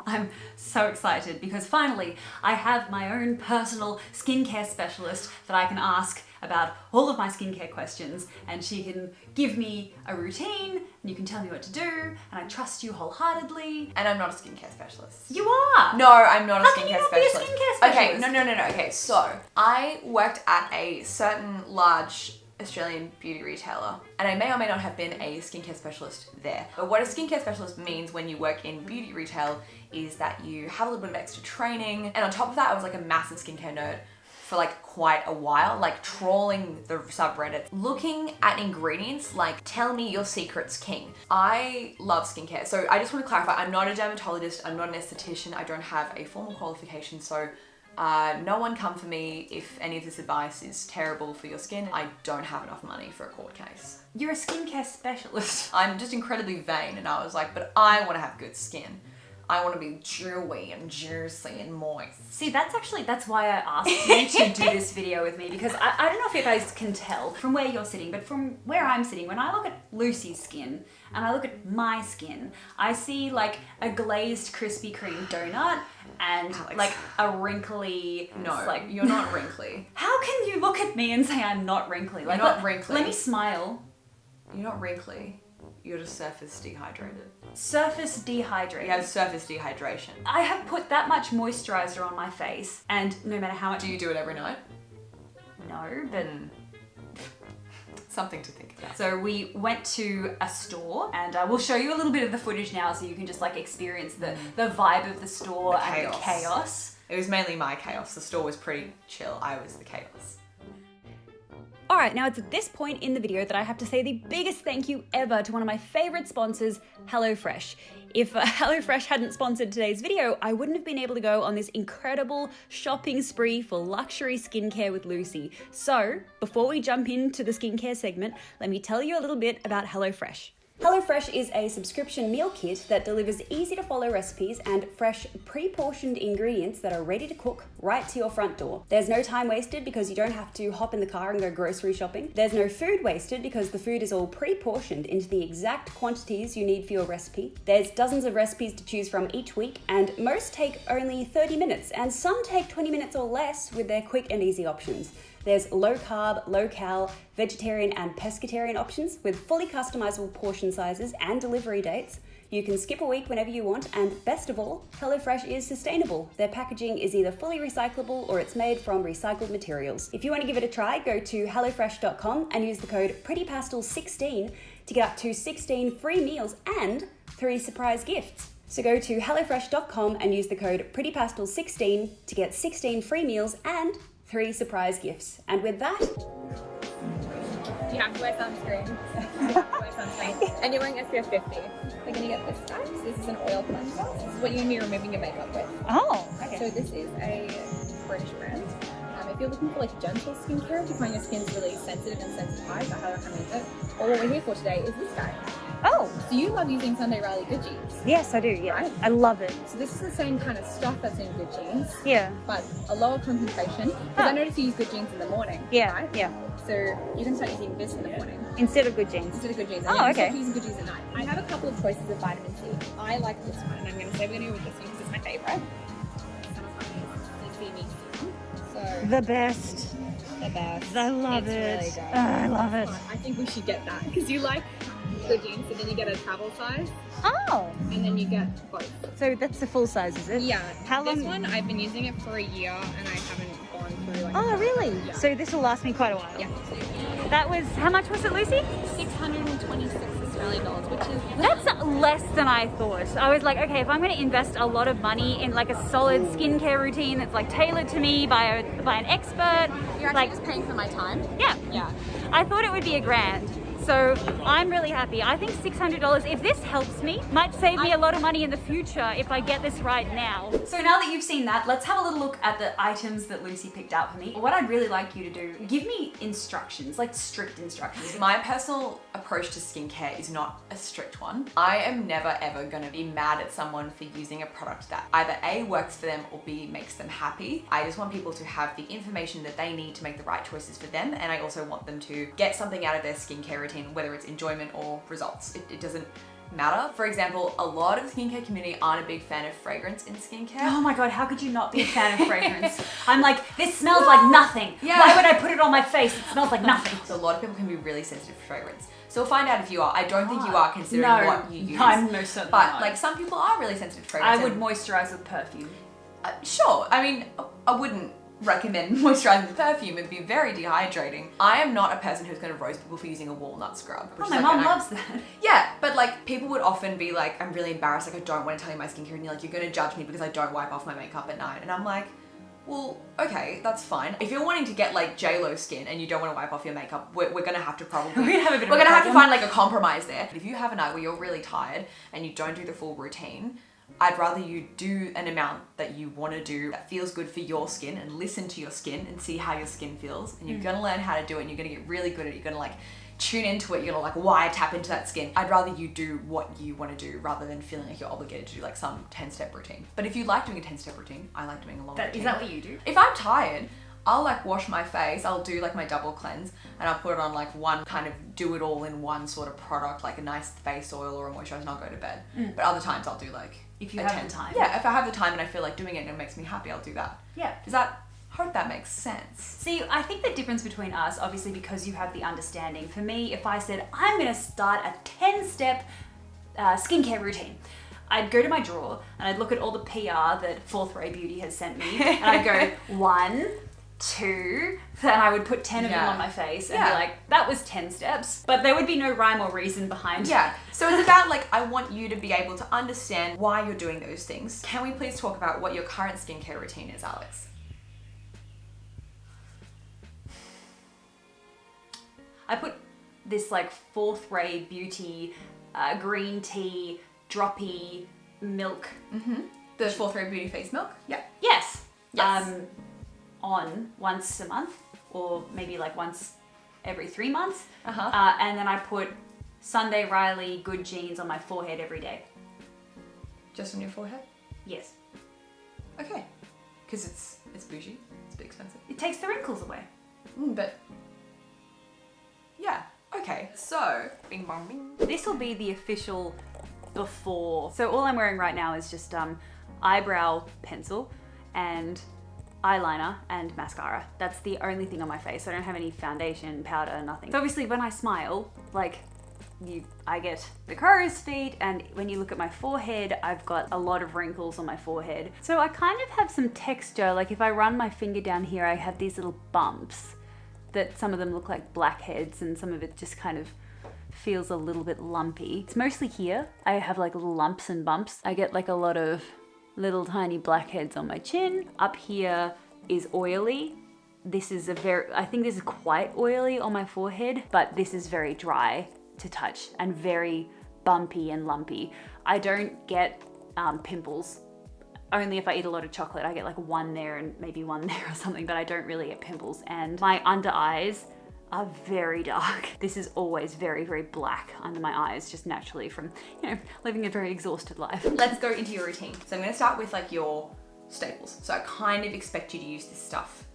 I'm so excited because finally I have my own personal skincare specialist that I can ask about all of my skincare questions, and she can give me a routine and you can tell me what to do, and I trust you wholeheartedly. And I'm not a skincare specialist. You are! No, I'm not a How skincare can you not specialist. be a skincare specialist? Okay, no. Okay, so I worked at a certain large Australian beauty retailer, and I may or may not have been a skincare specialist there. But what a skincare specialist means when you work in beauty retail is that you have a little bit of extra training, and on top of that I was like a massive skincare nerd for like quite a while, like trawling the subreddit, looking at ingredients like tell me your secrets king. I love skincare. So I just want to clarify, I'm not a dermatologist, I'm not an esthetician, I don't have a formal qualification, so no one come for me if any of this advice is terrible for your skin. I don't have enough money for a court case. You're a skincare specialist. I'm just incredibly vain, and I was like, but I want to have good skin. I want to be dewy and juicy and moist. See, that's why I asked you to do this video with me, because I don't know if you guys can tell from where you're sitting, but from where I'm sitting, when I look at Lucy's skin and I look at my skin, I see like a glazed Krispy Kreme donut and Alex. like a wrinkly... No, like, you're not wrinkly. how can you look at me and say I'm not wrinkly? Like, You're not wrinkly. Let me smile. You're not wrinkly. You're just surface dehydrated. Surface dehydrated. You have surface dehydration. I have put that much moisturizer on my face, and no matter how much... Do you do it every night? No, but... Something to think about. So we went to a store, and we'll show you a little bit of the footage now so you can just like experience the vibe of the store and the chaos. It was mainly my chaos. The store was pretty chill. I was the chaos. Alright, now it's at this point in the video that I have to say the biggest thank you ever to one of my favourite sponsors, HelloFresh. If HelloFresh hadn't sponsored today's video, I wouldn't have been able to go on this incredible shopping spree for luxury skincare with Lucy. So, before we jump into the skincare segment, let me tell you a little bit about HelloFresh. HelloFresh is a subscription meal kit that delivers easy-to-follow recipes and fresh, pre-portioned ingredients that are ready to cook right to your front door. There's no time wasted because you don't have to hop in the car and go grocery shopping. There's no food wasted because the food is all pre-portioned into the exact quantities you need for your recipe. There's dozens of recipes to choose from each week, and most take only 30 minutes, and some take 20 minutes or less with their quick and easy options. There's low-carb, low-cal, vegetarian and pescatarian options with fully customizable portion sizes and delivery dates. You can skip a week whenever you want, and best of all, HelloFresh is sustainable. Their packaging is either fully recyclable or it's made from recycled materials. If you want to give it a try, go to hellofresh.com and use the code PrettyPastel16 to get up to 16 free meals and 3 surprise gifts. So go to hellofresh.com and use the code PrettyPastel16 to get 16 free meals and 3 surprise gifts. And with that... Do you have to wear sunscreen? You have to wear sunscreen. And you're wearing SPF 50. We're going to get this guys. This is an oil cleanser. This is what you're going to be removing your makeup with. Oh, okay. So this is a British brand. If you're looking for like gentle skincare, if you find your skin's really sensitive and sensitized, I highly recommend it. Or what we're here for today is this guy. Oh, So you love using Sunday Riley Good Jeans, yes, I do. Yeah, right? I love it. So this is the same kind of stuff that's in Good Jeans, Yeah, but a lower concentration. Because I noticed you use Good Jeans in the morning. yeah, Right? yeah. So you can start using this in the morning Instead of good jeans. instead of Good Jeans. Oh, And you can okay. stop using Good Jeans at night. I have a couple of choices of vitamin C. I like this one, and I'm going to say we're going to go with this one because it's my favorite. So The best. the best. I love It's it. really good. Oh, I love it. I think we should get that because you like Good Jeans, so then you get a travel size, Oh, and then you get both. so that's the full size, is it? Yeah. How This long? one I've been using it for a year, and I haven't gone through like. Oh, really? Yeah. So this will last me quite a while. Yeah. That was, how much was it, Lucy? 626 Australian dollars, which is That's less than I thought. I was like, okay, if I'm going to invest a lot of money in like a solid skincare routine that's like tailored to me by an expert, you're actually like, just paying for my time. yeah, Yeah. I thought it would be $1,000. So I'm really happy. I think $600, if this helps me, might save me a lot of money in the future if I get this right now. So now that you've seen that, let's have a little look at the items that Lucy picked out for me. What I'd really like you to do, give me instructions, like strict instructions. My personal approach to skincare is not a strict one. I am never ever gonna be mad at someone for using a product that either A, works for them, or B, makes them happy. I just want people to have the information that they need to make the right choices for them, and I also want them to get something out of their skincare routine, whether it's enjoyment or results. It doesn't matter. For example, a lot of the skincare community aren't a big fan of fragrance in skincare. Oh my god, how could you not be a fan of fragrance? I'm like, this smells like nothing. Yeah. Why would I put it on my face? It smells like nothing. So a lot of people can be really sensitive to fragrance. So we'll find out if you are. I don't think you are, considering what you use. I'm most certainly But not. like some people are really sensitive to fragrance. I would and- moisturize with perfume. Sure. I mean, I wouldn't recommend moisturizing with perfume. It'd be very dehydrating. I am not a person who's going to roast people for using a walnut scrub. Oh, which my is mom an- loves that. Yeah, but like people would often be like, I'm really embarrassed. Like I don't want to tell you my skincare, and you're like, you're going to judge me because I don't wipe off my makeup at night. And I'm like, well, okay, that's fine. If you're wanting to get like J-Lo skin and you don't want to wipe off your makeup, we're gonna have to probably We're gonna have a bit of we're a gonna have to problem. find like a compromise there. If you have a night where you're really tired and you don't do the full routine, I'd rather you do an amount that you want to do that feels good for your skin and listen to your skin and see how your skin feels. And you're gonna learn how to do it and you're gonna get really good at it. You're gonna like tune into it. You're gonna like wire tap into that skin. I'd rather you do what you want to do rather than feeling like you're obligated to do like some 10-step routine. But if you like doing a 10-step routine, I like doing a long routine. Is that what you do? If I'm tired, I'll like wash my face, I'll do like my double cleanse and I'll put it on like one kind of do it all in one sort of product, like a nice face oil or a moisturizer, and I'll go to bed. But other times I'll do like If you a have 10. the time. Yeah, if I have the time and I feel like doing it and it makes me happy, I'll do that. Yeah. Hope that makes sense. See, I think the difference between us, obviously because you have the understanding, for me, if I said, I'm gonna start a 10-step skincare routine, I'd go to my drawer and I'd look at all the PR that Fourth Ray Beauty has sent me and I'd go 1, 2, and I would put 10 of them Yeah. on my face and Yeah. be like, that was 10 steps. But there would be no rhyme or reason behind Yeah, so it's about like, I want you to be able to understand why you're doing those things. Can we please talk about what your current skincare routine is, Alex? I put this like Fourth Ray Beauty green tea, droppy milk. The Fourth Ray Beauty face milk? Yeah. Yes. Yes. On once a month or maybe like once every 3 months. Uh-huh. And then I put Sunday Riley Good Jeans on my forehead every day. Just on your forehead? Yes. Okay. Because it's bougie. It's a bit expensive. It takes the wrinkles away. But yeah. Okay. So bing bong bing. This will be the official before. So all I'm wearing right now is just eyebrow pencil and eyeliner and mascara. That's the only thing on my face. I don't have any foundation, powder, nothing. So obviously when I smile, like I get the crow's feet, and when you look at my forehead, I've got a lot of wrinkles on my forehead. So I kind of have some texture. Like if I run my finger down here, I have these little bumps that some of them look like blackheads and some of it just kind of feels a little bit lumpy. It's mostly here. I have like little lumps and bumps. I get like a lot of little tiny blackheads on my chin. Up here is oily. This is I think this is quite oily on my forehead, but this is very dry to touch and very bumpy and lumpy. I don't get pimples. Only if I eat a lot of chocolate. I get like one there and maybe one there or something, but I don't really get pimples. And my under eyes are very dark. This is always very, very black under my eyes, just naturally from, living a very exhausted life. Let's go into your routine. So I'm going to start with like your staples. So I kind of expect you to use this stuff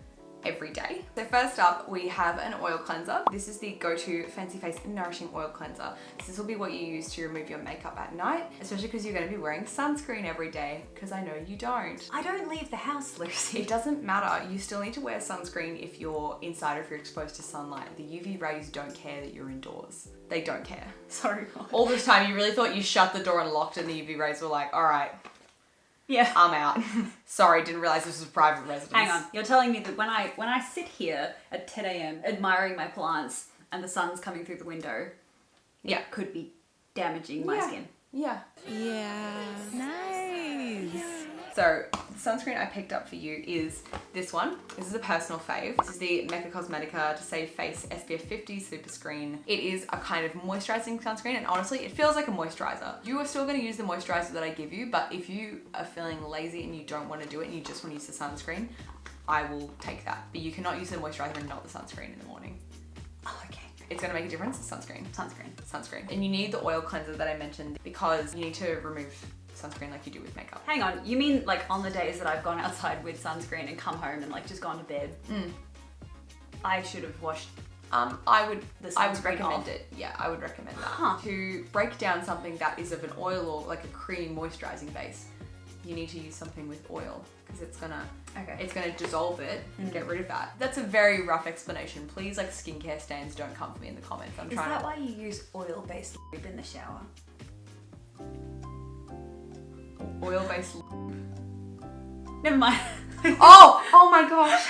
every day. So first up, we have an oil cleanser. This is the go-to Fancy Face Nourishing Oil Cleanser. This will be what you use to remove your makeup at night, especially because you're going to be wearing sunscreen every day, because I know you don't. I don't leave the house, Lucy. It doesn't matter. You still need to wear sunscreen if you're inside or if you're exposed to sunlight. The UV rays don't care that you're indoors. They don't care. Sorry. All this time you really thought you shut the door and locked and the UV rays were like, all right, Yeah. I'm out. Sorry, didn't realize this was a private residence. Hang on. You're telling me that when I sit here at 10 a.m. admiring my plants and the sun's coming through the window, Yeah. it could be damaging my skin. Yeah. Yeah. Nice. So the sunscreen I picked up for you is this one. This is a personal fave. This is the Mecca Cosmetica To Save Face SPF 50 Super Screen. It is a kind of moisturizing sunscreen, and honestly, it feels like a moisturizer. You are still going to use the moisturizer that I give you, but if you are feeling lazy and you don't want to do it and you just want to use the sunscreen, I will take that. But you cannot use the moisturizer and not the sunscreen in the morning. Oh, okay. It's going to make a difference. Sunscreen. Sunscreen. And you need the oil cleanser that I mentioned because you need to remove sunscreen like you do with makeup. Hang on. You mean like on the days that I've gone outside with sunscreen and come home and like just gone to bed? I should have washed I would sunscreen recommend off. it. Yeah, I would recommend that. Huh. To break down something that is of an oil or like a cream moisturizing base, you need to use something with oil because it's gonna dissolve it and get rid of that. That's a very rough explanation. Please, like skincare stands, don't come for me in the comments. Is that why you use oil-based lube in the shower? oil-based. Never mind. Oh my gosh.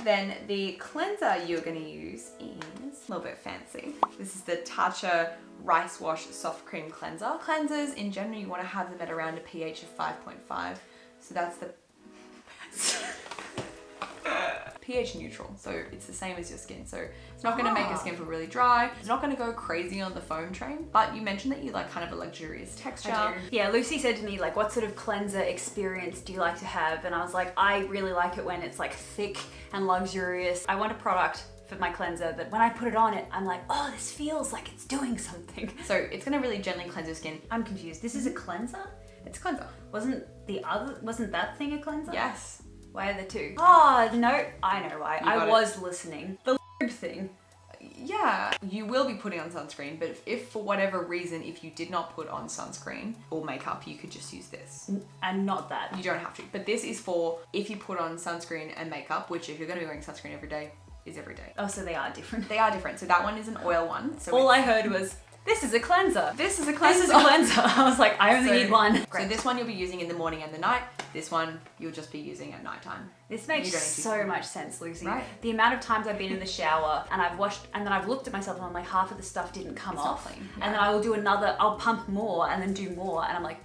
Then the cleanser you're gonna use is a little bit fancy. This is the Tatcha Rice Wash Soft Cream Cleanser. Cleansers in general, you want to have them at around a pH of 5.5. So that's the pH neutral. So it's the same as your skin. So it's not gonna make your skin feel really dry. It's not gonna go crazy on the foam train. But you mentioned that you like kind of a luxurious texture. I do. Yeah, Lucy said to me, like, what sort of cleanser experience do you like to have? And I was like, I really like it when it's like thick and luxurious. I want a product for my cleanser that when I put it on it, I'm like, oh, this feels like it's doing something. So it's gonna really gently cleanse your skin. I'm confused. This is a cleanser? It's a cleanser. Wasn't that thing a cleanser? Yes. Why are the two? Oh, no, I know why. You I got it. was listening. The lube thing. Yeah, you will be putting on sunscreen, but if for whatever reason, if you did not put on sunscreen or makeup, you could just use this. And not that. You don't have to. But this is for if you put on sunscreen and makeup, which if you're going to be wearing sunscreen every day, is every day. Oh, so they are different. They are different. So that one is an oil one. So All I heard was, this is a cleanser. this is a cleanser. This is a cleanser. I was like, I only need one. So this one you'll be using in the morning and the night. This one you'll just be using at nighttime. This makes You don't need to- so much sense, Lucy. Right. The amount of times I've been in the shower and I've washed and then I've looked at myself and I'm like, half of the stuff didn't come It's not off. clean, And then I will do another, I'll pump more and then do more and I'm like,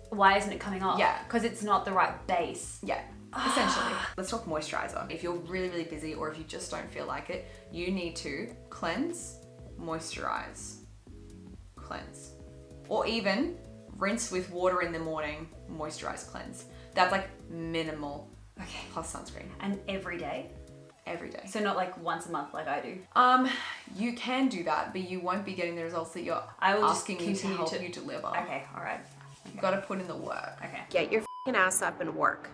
why isn't it coming off? Yeah. Because it's not the right base. Yeah, essentially. Let's talk moisturizer. If you're really, really busy or if you just don't feel like it, you need to cleanse, moisturize, cleanse. Or even rinse with water in the morning, moisturize, cleanse. That's like minimal. Okay. Plus sunscreen And every day. every day. So not like once a month like I do. You can do that, but you won't be getting the results that you're I will just asking you to continue help to- you deliver. Okay, all right. You've got to put in the work. Okay. Get your f***ing ass up and work.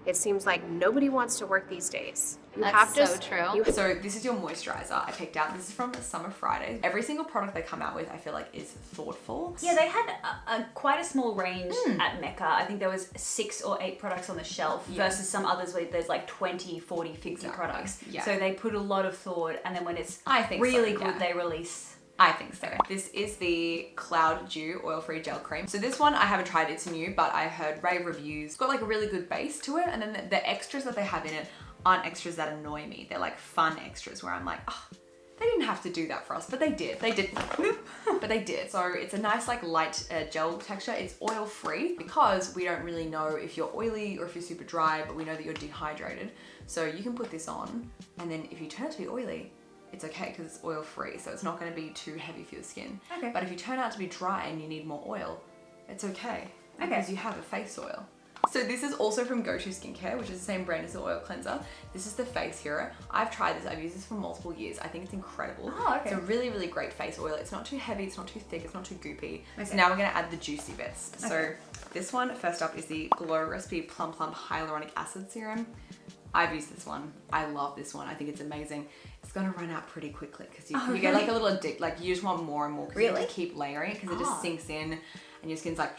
It seems like nobody wants to work these days. You That's have to, so true. You So this is your moisturizer I picked out. This is from Summer Fridays. Every single product they come out with, I feel like is thoughtful. Yeah, they had quite a small range at Mecca. I think there was 6 or 8 products on the shelf versus some others where there's like 20, 40, 50 Exactly. products. Yeah. So they put a lot of thought and then when it's I think really so, good, yeah. they release. I think so. This is the Cloud Dew Oil-Free Gel Cream. So this one I haven't tried, it's new, but I heard rave reviews. It's got like a really good base to it, and then the extras that they have in it aren't extras that annoy me. They're like fun extras where I'm like, oh, they didn't have to do that for us, but they did. They did. But they did. So it's a nice like light gel texture. It's oil-free because we don't really know if you're oily or if you're super dry, but we know that you're dehydrated. So you can put this on, and then if you turn out to be oily, it's okay because it's oil free, so it's not going to be too heavy for your skin. Okay. But if you turn out to be dry and you need more oil, it's okay because you have a face oil. So this is also from Go-To Skincare, which is the same brand as the oil cleanser. This is the Face Hero. I've tried this. I've used this for multiple years. I think it's incredible. Oh, okay. It's a really, really great face oil. It's not too heavy. It's not too thick. It's not too goopy. Okay. So now we're going to add the juicy bits. So this one, first up, is the Glow Recipe Plum Plump Hyaluronic Acid Serum. I've used this one. I love this one. I think it's amazing. It's gonna run out pretty quickly because you get like a little addict. Like you just want more and more because you have to keep layering it because it just sinks in and your skin's like,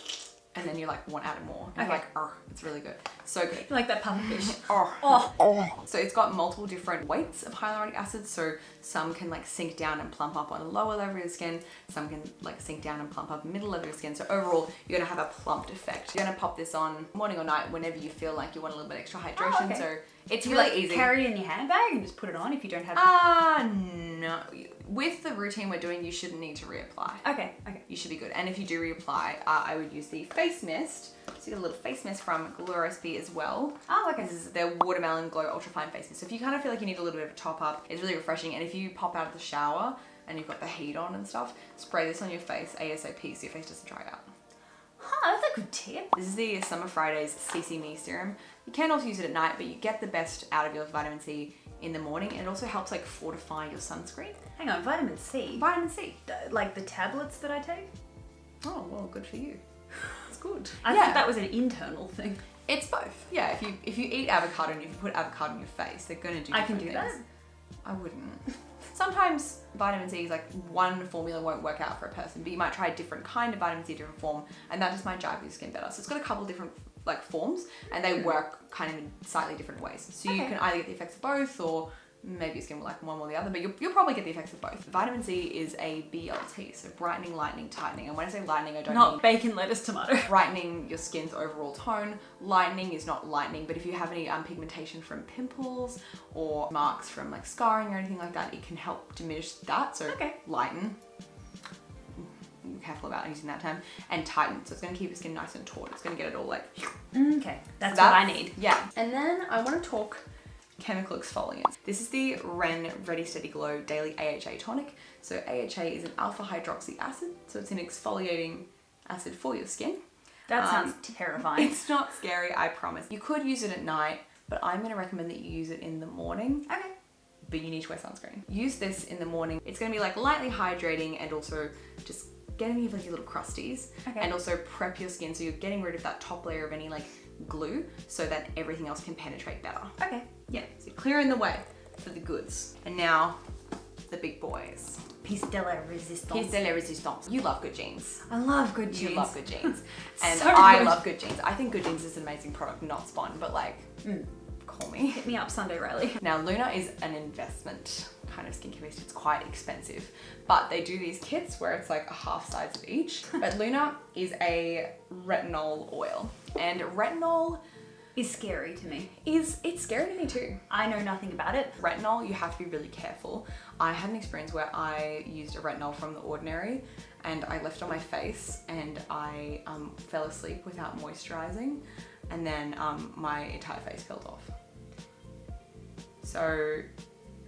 and then you like want to add more. And you're like, oh, it's really good. So good. Like that pufferfish. So it's got multiple different weights of hyaluronic acid. So some can like sink down and plump up on the lower level of your skin. Some can like sink down and plump up middle level of your skin. So overall, you're gonna have a plumped effect. You're gonna pop this on morning or night whenever you feel like you want a little bit extra hydration. okay. So it's Do you really like easy. carry it in your handbag and just put it on if you don't have No. With the routine we're doing, you shouldn't need to reapply. Okay. You should be good. And if you do reapply, I would use the face mist. So you get a little face mist from Glow Recipe as well. Oh, okay. This is their Watermelon Glow Ultra Fine Face Mist. So if you kind of feel like you need a little bit of a top up, it's really refreshing. And if you pop out of the shower and you've got the heat on and stuff, spray this on your face ASAP so your face doesn't dry out. Huh, that's a good tip. This is the Summer Fridays CC Me Serum. You can also use it at night, but you get the best out of your vitamin C in the morning. And it also helps like fortify your sunscreen. Hang on, vitamin C. Vitamin C. Like the tablets that I take? Oh, well, good for you. It's good. I thought that was an internal thing. It's both. Yeah, if you eat avocado and if you put avocado on your face, they're gonna do I can different do that? things. I wouldn't. Sometimes vitamin C is like one formula won't work out for a person, but you might try a different kind of vitamin C, different form, and that just might jive your skin better. So it's got a couple different like forms, and they work kind of in slightly different ways. So you can either get the effects of both, or maybe your skin will like one or the other, but you'll probably get the effects of both. Vitamin C is a BLT, so brightening, lightening, tightening. And when I say lightening, I don't Not mean bacon, lettuce, tomato. brightening your skin's overall tone. Lightening is not lightening, but if you have any pigmentation from pimples or marks from like scarring or anything like that, it can help diminish that. So lighten. Be careful about using that term. And tighten. So it's going to keep your skin nice and taut. It's going to get it all like. Okay, that's what I need. Yeah. And then I want to talk chemical exfoliants. This is the Ren Ready Steady Glow Daily AHA Tonic. So AHA is an alpha hydroxy acid, so it's an exfoliating acid for your skin. That sounds terrifying. It's not scary, I promise. You could use it at night, but I'm going to recommend that you use it in the morning. Okay. But you need to wear sunscreen. Use this in the morning. It's going to be like lightly hydrating and also just getting rid of like your little crusties. Okay. And also prep your skin so you're getting rid of that top layer of any like glue so that everything else can penetrate better. Okay. Yeah, so you're clearing the way for the goods. And now, the big boys. Piece de la resistance. Piece de la resistance. You love Good Jeans. I love Good Jeans. You love Good Jeans. And So I good. love Good Jeans. I think Good Jeans is an amazing product, not Spawn, but like, call me. Hit me up Sunday, Riley. Now, Luna is an investment kind of skincare based. It's quite expensive, but they do these kits where it's like a half size of each. But Luna is a retinol oil, and retinol Is scary to me. it's scary to me too. I know nothing about it. Retinol, you have to be really careful. I had an experience where I used a retinol from The Ordinary and I left it on my face and I fell asleep without moisturizing, and then my entire face peeled off. So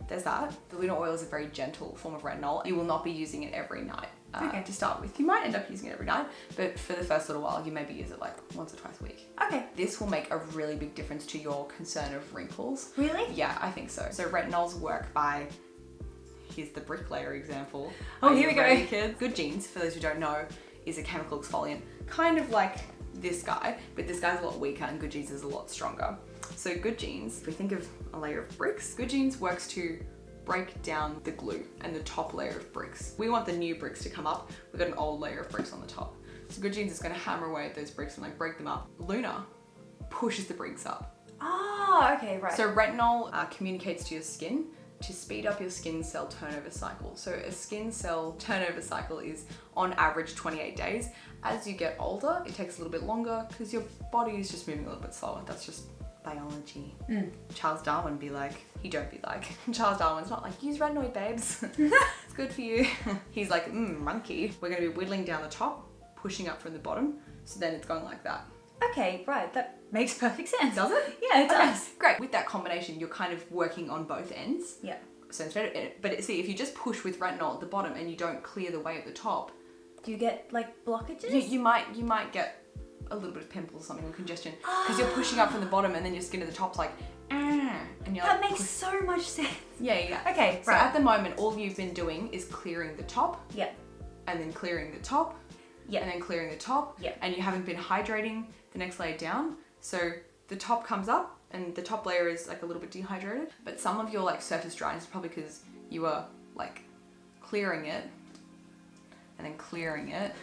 there's that. The Luna oil is a very gentle form of retinol. You will not be using it every night to start with. You might end up using it every night, but for the first little while, you maybe use it like once or twice a week. Okay. This will make a really big difference to your concern of wrinkles. Really? Yeah, I think so. So retinols work by, here's the bricklayer example. Oh, Are here you we go. ready, kids? Good Jeans, for those who don't know, is a chemical exfoliant, kind of like this guy, but this guy's a lot weaker and Good Jeans is a lot stronger. So Good Jeans, if we think of a layer of bricks, Good Jeans works to break down the glue and the top layer of bricks. We want the new bricks to come up. We've got an old layer of bricks on the top. So Good Jeans is going to hammer away at those bricks and like break them up. Luna pushes the bricks up. Oh, okay, right. So retinol communicates to your skin to speed up your skin cell turnover cycle. So a skin cell turnover cycle is on average 28 days. As you get older, it takes a little bit longer because your body is just moving a little bit slower. That's just biology. Charles Darwin be like, he don't be like. Charles Darwin's not like, use retinoid, babes. It's good for you. He's like, monkey. We're gonna be whittling down the top, pushing up from the bottom. So then it's going like that. Okay, right. That makes perfect sense. Does it? Yeah, it Okay, does. Great. With that combination, you're kind of working on both ends. Yeah. So instead of, but see, if you just push with retinol at the bottom and you don't clear the way at the top, Do you get like blockages? you might get a little bit of pimples or something, or congestion, because you're pushing up from the bottom and then your skin at the top's like, and you're That like, makes so much sense. yeah. Okay, So right. at the moment, all you've been doing is clearing the top, Yeah. and then clearing the top, Yeah. and then clearing the top, Yeah. and you haven't been hydrating the next layer down. So the top comes up and the top layer is like a little bit dehydrated, but some of your like surface dryness is probably because you are like clearing it and then clearing it.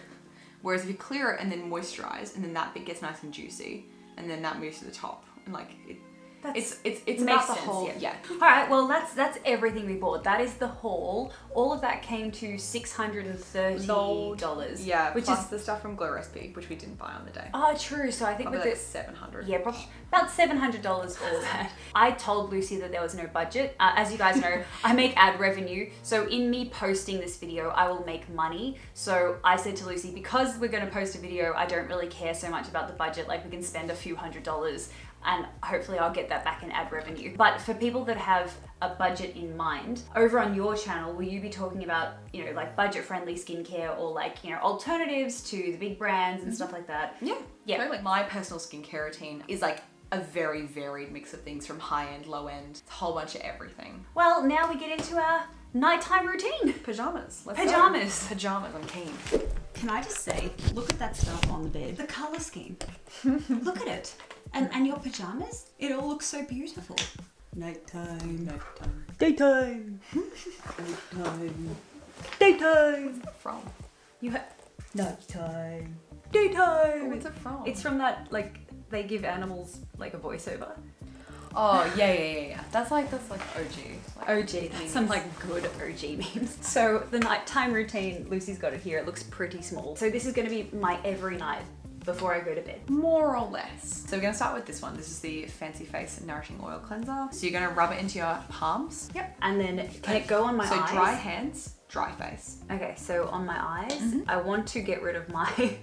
Whereas if you clear it and then moisturize, and then that bit gets nice and juicy, and then that moves to the top, and like it's Makes about the sense, whole yeah. yeah. All right, well that's everything we bought. That is the haul. All of that came to $630. Yeah, which plus is the stuff from Glow Recipe, which we didn't buy on the day. true. So I think Probably with like this, 700. yeah, probably about $700 for all that. I told Lucy that there was no budget. As you guys know, I make ad revenue. So in me posting this video, I will make money. So I said to Lucy, because we're going to post a video, I don't really care so much about the budget. Like we can spend a few $100s and hopefully I'll get that back in ad revenue. But for people that have a budget in mind, over on your channel, will you be talking about, you know, like budget-friendly skincare or like, you know, alternatives to the big brands and stuff like that? Yeah, Yeah. totally. My personal skincare routine is like a very varied mix of things, from high end, low end, a whole bunch of everything. Well, now we get into our nighttime routine. Pajamas. Let's Pajamas. Go. Pajamas. I'm keen. Can I just say, look at that stuff on the bed. The colour scheme. Look at it. And your pajamas, it all looks so beautiful. Nighttime. Nighttime. Daytime. Nighttime. Daytime. From? You have Nighttime. daytime. What's it from? It's from that, like, they give animals like a voiceover. Oh yeah. That's like OG. Like, OG, that's some like good OG memes. So the nighttime routine, Lucy's got it here. It looks pretty small. So this is going to be my every night before I go to bed. more or less. So we're gonna start with this one. This is the Fancy Face Nourishing Oil Cleanser. So you're gonna rub it into your palms. Yep. And then can it go on my So eyes? dry hands, dry face. Okay, so on my eyes, Mm-hmm. I want to get rid of my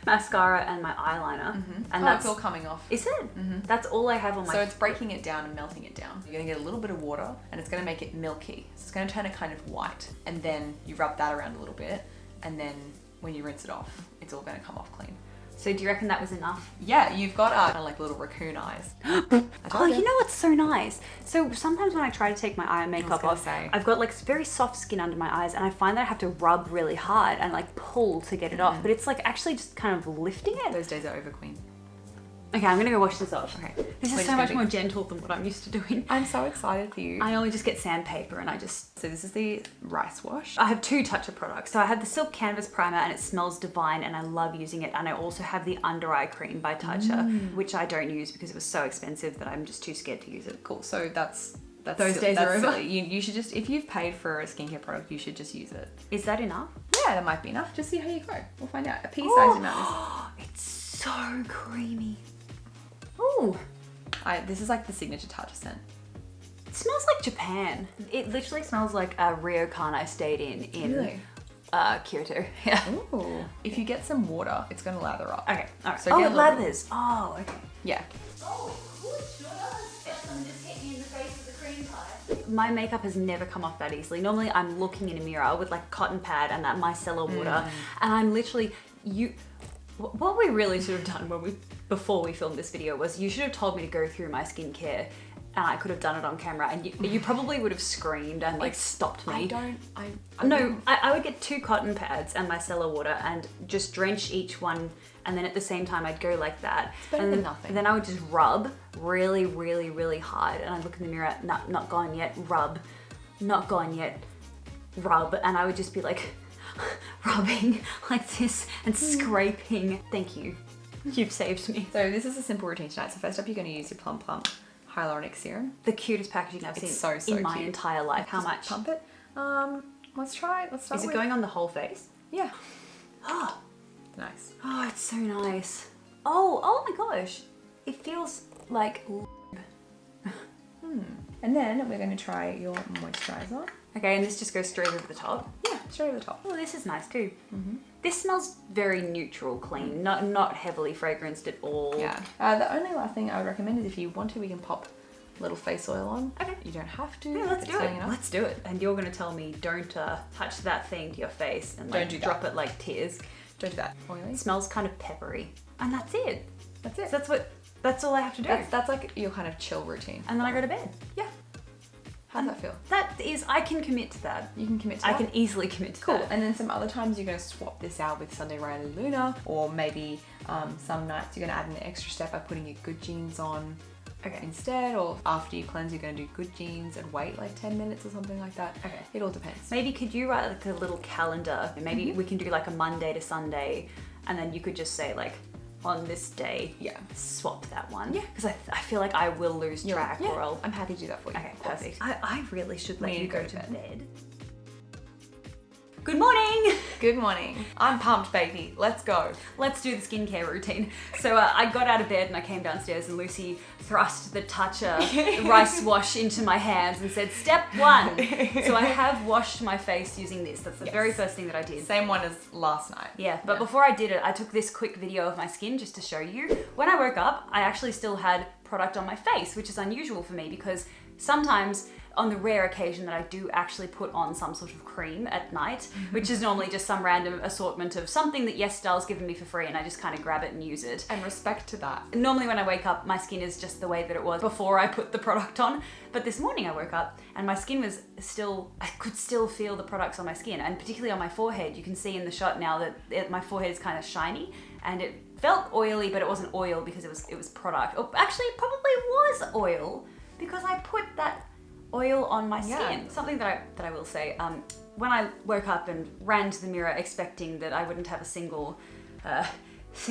mascara and my eyeliner. And That's that's all coming off. Is it? That's all I have on my So it's breaking it down and melting it down. You're gonna get a little bit of water and it's gonna make it milky. So it's gonna turn it kind of white. And then you rub that around a little bit. And then when you rinse it off, it's all gonna come off clean. So do you reckon that was enough? Yeah, you've got kind of like little raccoon eyes. Oh, you know what's so nice? So sometimes when I try to take my eye makeup gonna off, say. I've got like very soft skin under my eyes and I find that I have to rub really hard and like pull to get it off. But it's like actually just kind of lifting it. Those days are over, Queen. Okay, I'm gonna go wash this off. Okay. This We're is just so gonna much be- more gentle than what I'm used to doing. I'm so excited for you. I only just get sandpaper and I just... So this is the rice wash. I have two Tatcha products. So I have the Silk Canvas Primer and it smells divine and I love using it. And I also have the Under Eye Cream by Tatcha, which I don't use because it was so expensive that I'm just too scared to use it. Cool. So that's Those days are over? silly. You should just, if you've paid for a skincare product, you should just use it. Is that enough? Yeah, that might be enough. Just see how you go. We'll find out. A pea-sized amount It's so creamy. Ooh, this is like the signature Tatcha scent. it smells like Japan. It literally smells like a ryokan I stayed in Really? Kyoto. Yeah. Ooh. If you get some water, it's gonna lather up. Okay, all right. So Oh, get it a little bit- lathers. Oh, okay. Yeah. My makeup has never come off that easily. Normally I'm looking in a mirror with like a cotton pad and that micellar water and I'm literally, what we really should have done before we filmed this video was you should have told me to go through my skincare and I could have done it on camera and you probably would have screamed and like stopped me. I would get 2 cotton pads and micellar water and just drench each one and then at the same time I'd go like that. better and than then, nothing. And then I would just rub really, really, really hard and I'd look in the mirror, not gone yet, rub, not gone yet, rub, and I would just be like rubbing like this and scraping. Thank you. You've saved me. So this is a simple routine tonight. So first up, you're gonna use your Plum Plump Hyaluronic Serum. The cutest packaging I've seen so in my cute. entire life. How Just much? Pump it. Let's try. Let's start Is it with- going on the whole face? Yeah. Oh, Nice. oh, it's so nice. Oh my gosh. It feels like... And then we're gonna try your moisturizer. Okay, and this just goes straight over the top. Yeah, straight over the top. Oh, this is nice too. This smells very neutral, clean, not heavily fragranced at all. Yeah. The only last thing I would recommend is if you want to, we can pop a little face oil on. Okay. You don't have to. Yeah, let's It's do filling it. up. Let's do it. And you're gonna tell me don't touch that thing to your face and like Don't do that. drop it like tears. Don't do that. Oily. It smells kind of peppery, and that's it. That's it. So that's all I have to do. That's like your kind of chill routine. And then I go to bed. Yeah. How's that feel? That is, I can commit to that. You can commit to I that. can easily commit to Cool. that. And then some other times you're going to swap this out with Sunday Riley Luna, or maybe some nights you're going to add an extra step by putting your good jeans on instead, or after you cleanse you're going to do good jeans and wait like 10 minutes or something like that. Okay. It all depends. Maybe could you write like a little calendar? Maybe we can do like a Monday to Sunday, and then you could just say like, on this day, Yeah. swap that one. Yeah. Because I feel like I will lose track Yeah. or I'll... I'm happy to do that for you. Okay, of course. perfect. I really should let We you need to go go to to bed. Good morning! Good morning. I'm pumped, baby. Let's go. Let's do the skincare routine. So I got out of bed and I came downstairs and Lucy thrust the Tatcha rice wash into my hands and said, step 1. So I have washed my face using this. That's the very first thing that I did. Same one as last night. Yeah, but before I did it, I took this quick video of my skin just to show you. When I woke up, I actually still had product on my face, which is unusual for me because sometimes on the rare occasion that I do actually put on some sort of cream at night, which is normally just some random assortment of something that YesStyle's given me for free and I just kind of grab it and use it. And respect to that. Normally when I wake up, my skin is just the way that it was before I put the product on. But this morning I woke up and my skin was still, I could still feel the products on my skin. And particularly on my forehead, you can see in the shot now that my forehead is kind of shiny and it felt oily, but it wasn't oil because it was product. Or actually, it probably was oil, because I put that oil on my Yeah. skin. Something that I will say, when I woke up and ran to the mirror expecting that I wouldn't have a single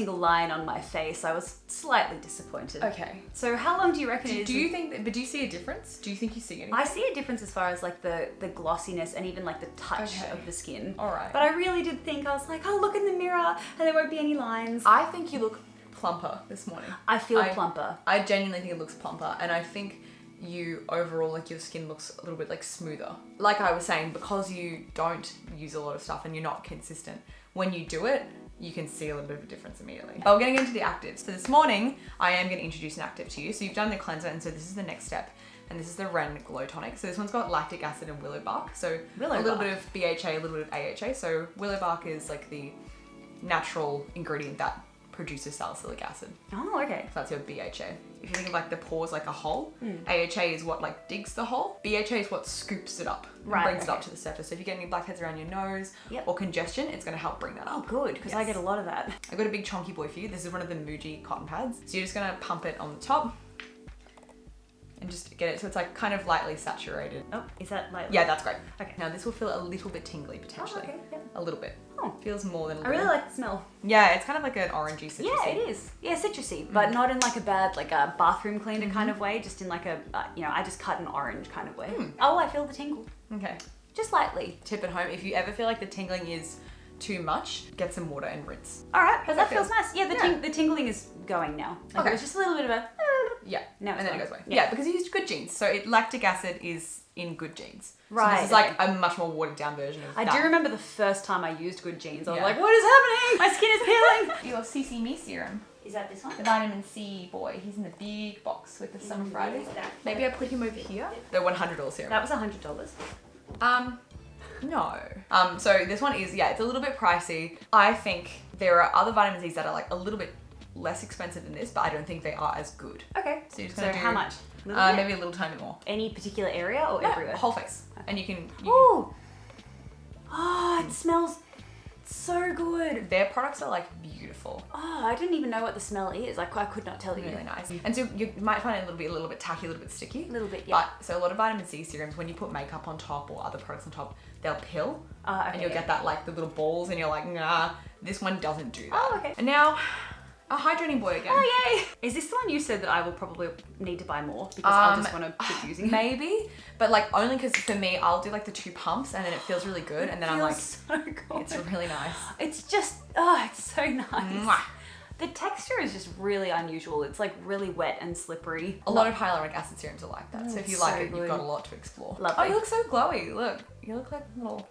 line on my face, I was slightly disappointed. Okay. So how long do you reckon it is? Do you think, but do you see a difference? Do you think you see anything? I see a difference as far as like the glossiness and even like the touch Okay. of the skin. All right. But I really did think, I was like, I'll look in the mirror and there won't be any lines. I think you look plumper this morning. I feel plumper. I genuinely think it looks plumper, and I think you overall, like, your skin looks a little bit like smoother. Like I was saying, because you don't use a lot of stuff and you're not consistent, when you do it, you can see a little bit of a difference immediately. But we're getting into the actives. So this morning, I am going to introduce an active to you. So you've done the cleanser, and so this is the next step. And this is the Ren Glow Tonic. So this one's got lactic acid and willow bark. So Willow a little bark. bit of BHA, a little bit of AHA. So willow bark is like the natural ingredient that produces salicylic acid. Oh, okay. So that's your BHA. If you think of like the pores like a hole, AHA is what like digs the hole. BHA is what scoops it up and Right, brings it up okay. to the surface. So if you get any blackheads around your nose Yep. or congestion, it's going to help bring that Oh, up. good, because I Yes. get a lot of that. I've got a big chunky boy for you. This is one of the Muji cotton pads. So you're just going to pump it on the top and just get it so it's like kind of lightly saturated. Oh, is that like? Yeah, that's great. Okay. Now this will feel a little bit tingly potentially. Oh, okay, yeah. A little bit. Oh. Feels more than a I little. really like the smell. Yeah, it's kind of like an orangey citrusy. Yeah, it is. Yeah, citrusy, but not in like a bad, like a bathroom cleaner kind of way, just in like a, I just cut an orange kind of way. Oh, I feel the tingle. Okay. Just lightly. Tip at home, if you ever feel like the tingling is too much, get some water and rinse. All right, How's that that feels feel? nice. Yeah, the tingling is going now. Like, Okay. It was just a little bit of a, Yeah. No, it's and then it fine. goes away. Yeah. Yeah, because you used good jeans. So lactic acid is in good jeans. So Right, this is like a much more watered down version of I that. do remember the first time I used Good Jeans. I was Yeah. like, what is happening? My skin is peeling. Your CC Me serum. Is that this one? The vitamin C boy. He's in the big box with the Summer Fridays. Maybe I put him over here. The $100 serum. That was $100. No. So this one is, yeah, it's a little bit pricey. I think there are other vitamin C's that are like a little bit less expensive than this, but I don't think they are as good. Okay. So you're just So gonna how do, much? Little bit? maybe a little tiny more. Any particular area or No, everywhere? whole face. And you can Ooh. Oh, it smells so good. their products are like beautiful. Oh, I didn't even know what the smell is. I could not tell you. Really nice. And so you might find it a little bit tacky, a little bit sticky. A little bit, yeah. But so a lot of vitamin C serums, when you put makeup on top or other products on top, they'll pill. Okay, and you'll yeah. get that like the little balls and you're like, nah, this one doesn't do that. Oh, okay. And now, a hydrating boy again. Oh, yay. Is this the one you said that I will probably need to buy more because I'll just want to keep using it? Maybe, but like only because for me, I'll do like the 2 pumps and then it feels really good. And then I'm like, Feels so good. it's really nice. It's just, oh, it's so nice. Mwah. The texture is just really unusual. It's like really wet and slippery. A lot of hyaluronic acid serums are like that. So if you it's like so it, good. you've got a lot to explore. Lovely. Oh, you look so glowy. Look, you look like a little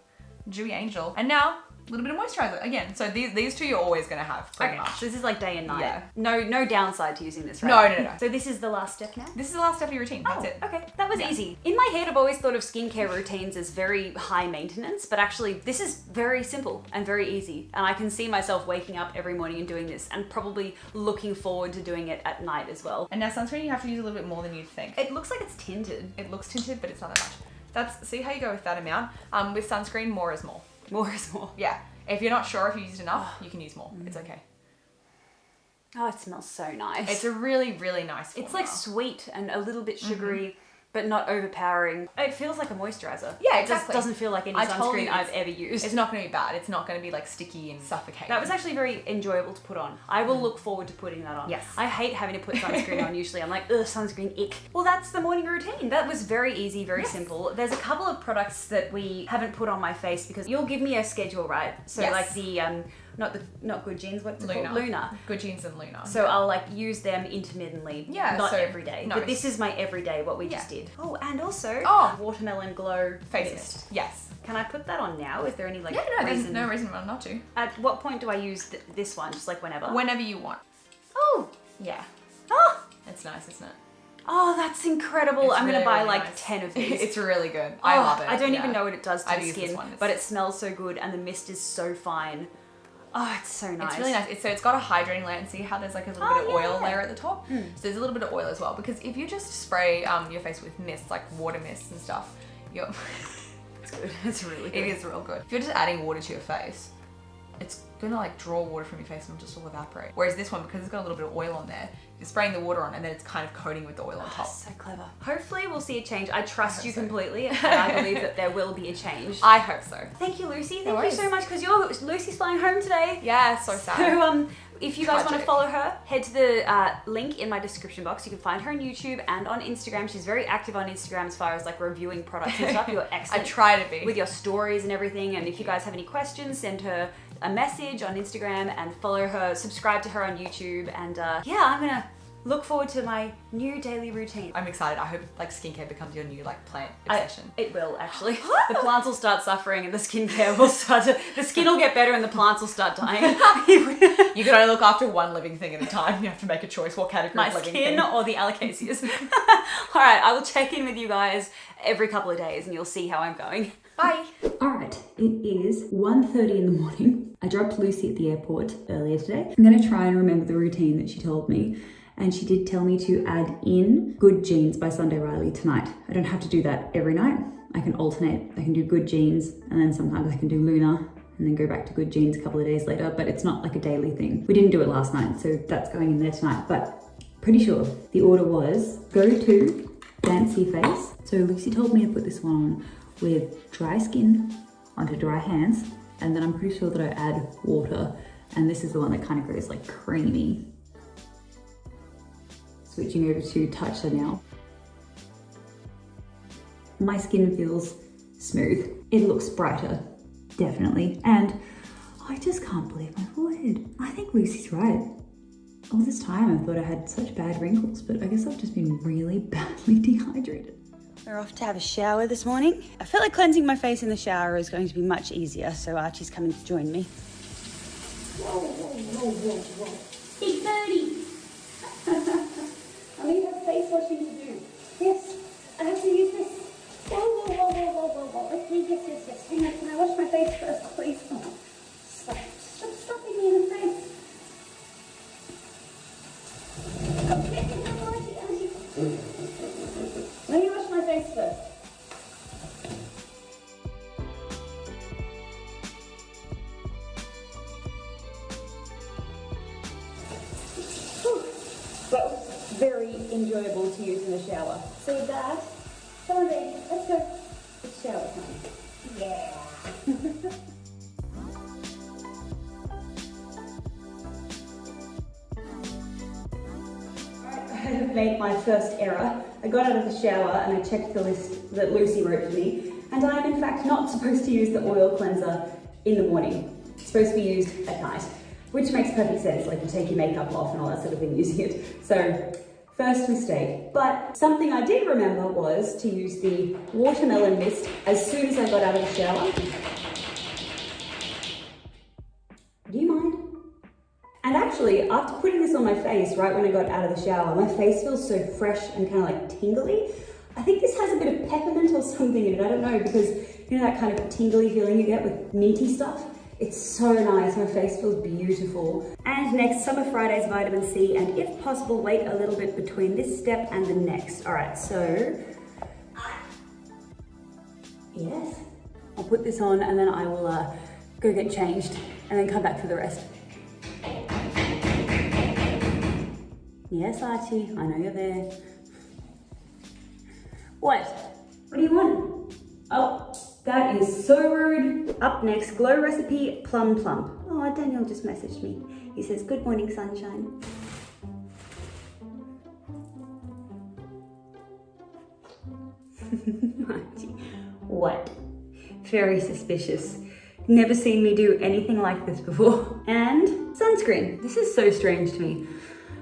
dewy angel. And now, a little bit of moisturizer again. So these two you're always gonna have pretty Okay, much. so this is like day and night. Yeah. No downside to using this, right? No. So this is the last step now? This is the last step of your routine. That's Oh, it. okay. That was easy. In my head, I've always thought of skincare routines as very high maintenance, but actually this is very simple and very easy. And I can see myself waking up every morning and doing this and probably looking forward to doing it at night as well. And now sunscreen you have to use a little bit more than you'd think. It looks like it's tinted. It looks tinted, but it's not that much. See how you go with that amount. With sunscreen, more is more. More is more. Yeah. If you're not sure if you used enough, you can use more. It's okay. Oh, it smells so nice. It's a really, really nice It's formula. like sweet and a little bit sugary, but not overpowering. It feels like a moisturizer. Yeah, It just exactly. doesn't feel like any I told you sunscreen I've it's- ever used. It's not going to be bad. It's not going to be like sticky and suffocating. That was actually very enjoyable to put on. I will look forward to putting that on. Yes. I hate having to put sunscreen on usually. I'm like, ugh, sunscreen, ick. Well, that's the morning routine. That was very easy, very simple. There's a couple of products that we haven't put on my face because you'll give me a schedule, right? So Yes. like the, not Good Jeans, what's it Luna. called? Luna. Good Jeans and Luna. So I'll like use them intermittently, Yeah, not so- every day. no, But this is my everyday, what we just Yeah. did. Oh, and also Oh. Watermelon Glow face mist. mist. Yes. Can I put that on now? Is there any like Yeah, no, there's reason? no reason not to. At what point do I use this one? Just like whenever? Whenever you want. Oh, Yeah. oh, It's nice, isn't it? oh, that's incredible. It's I'm gonna really, buy really like nice. 10 of these. It's really good. I Oh, love it. I don't yeah. even know what it does to I've the used this skin, one. It's- but it smells so good and the mist is so fine. Oh, it's so nice. It's really nice. So it's got a hydrating layer, and see how there's like a little Oh, bit of oil yeah. layer at the top. So there's a little bit of oil as well. Because if you just spray your face with mist, like water mist and stuff, you're It's good. It's really good. it is real good. If you're just adding water to your face it's gonna like draw water from your face and just all evaporate. Whereas this one, because it's got a little bit of oil on there, you're spraying the water on and then it's kind of coating with the oil on top. So clever. Hopefully we'll see a change. I trust you so. completely, and I believe that there will be a change. I hope so. Thank you, Lucy. No Thank you so much, because Lucy's flying home today. Yeah, so sad. So if you guys want to Tragic. follow her, head to the link in my description box. You can find her on YouTube and on Instagram. She's very active on Instagram as far as like reviewing products and stuff. You're excellent. I try to be. With your stories and everything. And if you guys have any questions, send her a message on Instagram and follow her, subscribe to her on YouTube. And yeah, I'm gonna look forward to my new daily routine. I'm excited. I hope like skincare becomes your new like plant obsession. It will actually. The plants will start suffering and the skincare will start to, the skin will get better and the plants will start dying. You can only look after one living thing at a time. You have to make a choice. What category My of living skin thing? or the alocasias. All right, I will check in with you guys every couple of days and you'll see how I'm going. Bye. All right, it is 1:30 in the morning. I dropped Lucy at the airport earlier today. I'm gonna try and remember the routine that she told me. And she did tell me to add in Good Genes by Sunday Riley tonight. I don't have to do that every night. I can alternate. I can do Good Genes and then sometimes I can do Luna and then go back to Good Genes a couple of days later, but it's not like a daily thing. We didn't do it last night, so that's going in there tonight, but pretty sure the order was go to Fancy Face. So Lucy told me to put this one on with dry skin onto dry hands, and then I'm pretty sure that I add water, and this is the one that kind of goes like creamy. Switching over to Touch now. My skin feels smooth. It looks brighter, definitely. And I just can't believe my forehead. I think Lucy's right. All this time I thought I had such bad wrinkles, but I guess I've just been really badly dehydrated. We're off to have a shower this morning. I feel like cleansing my face in the shower is going to be much easier, so Archie's coming to join me. Whoa, whoa, whoa, whoa, whoa. Big birdie! I need have face washing to do. Yes, I have to use this. Whoa, whoa, whoa, whoa, whoa, whoa, whoa. Okay, yes. Hang on, can I wash my face first, please? Oh, stop slapping me in the face. Okay, let me wash my face first. That was very enjoyable to use in the shower. See that? Come on, baby, let's go. It's shower time. Yeah. Alright, I have made my first error. I got out of the shower and I checked the list that Lucy wrote for me, and I am in fact not supposed to use the oil cleanser in the morning. It's supposed to be used at night. Which makes perfect sense, like you take your makeup off and all that sort of thing using it. So, first mistake. But something I did remember was to use the watermelon mist as soon as I got out of the shower. Do you mind? And actually, after putting this on my face right when I got out of the shower, my face feels so fresh and kind of like tingly. I think this has a bit of peppermint or something in it, I don't know, because you know that kind of tingly feeling you get with minty stuff? It's so nice, my face feels beautiful. And next, Summer Fridays vitamin C, and if possible, wait a little bit between this step and the next. All right, so, yes. I'll put this on and then I will go get changed and then come back for the rest. Yes, Archie, I know you're there. What? What do you want? Oh. That is so rude. Up next, Glow Recipe Plum Plump. Oh, Daniel just messaged me. He says, good morning, sunshine. What? Very suspicious. Never seen me do anything like this before. And sunscreen. This is so strange to me.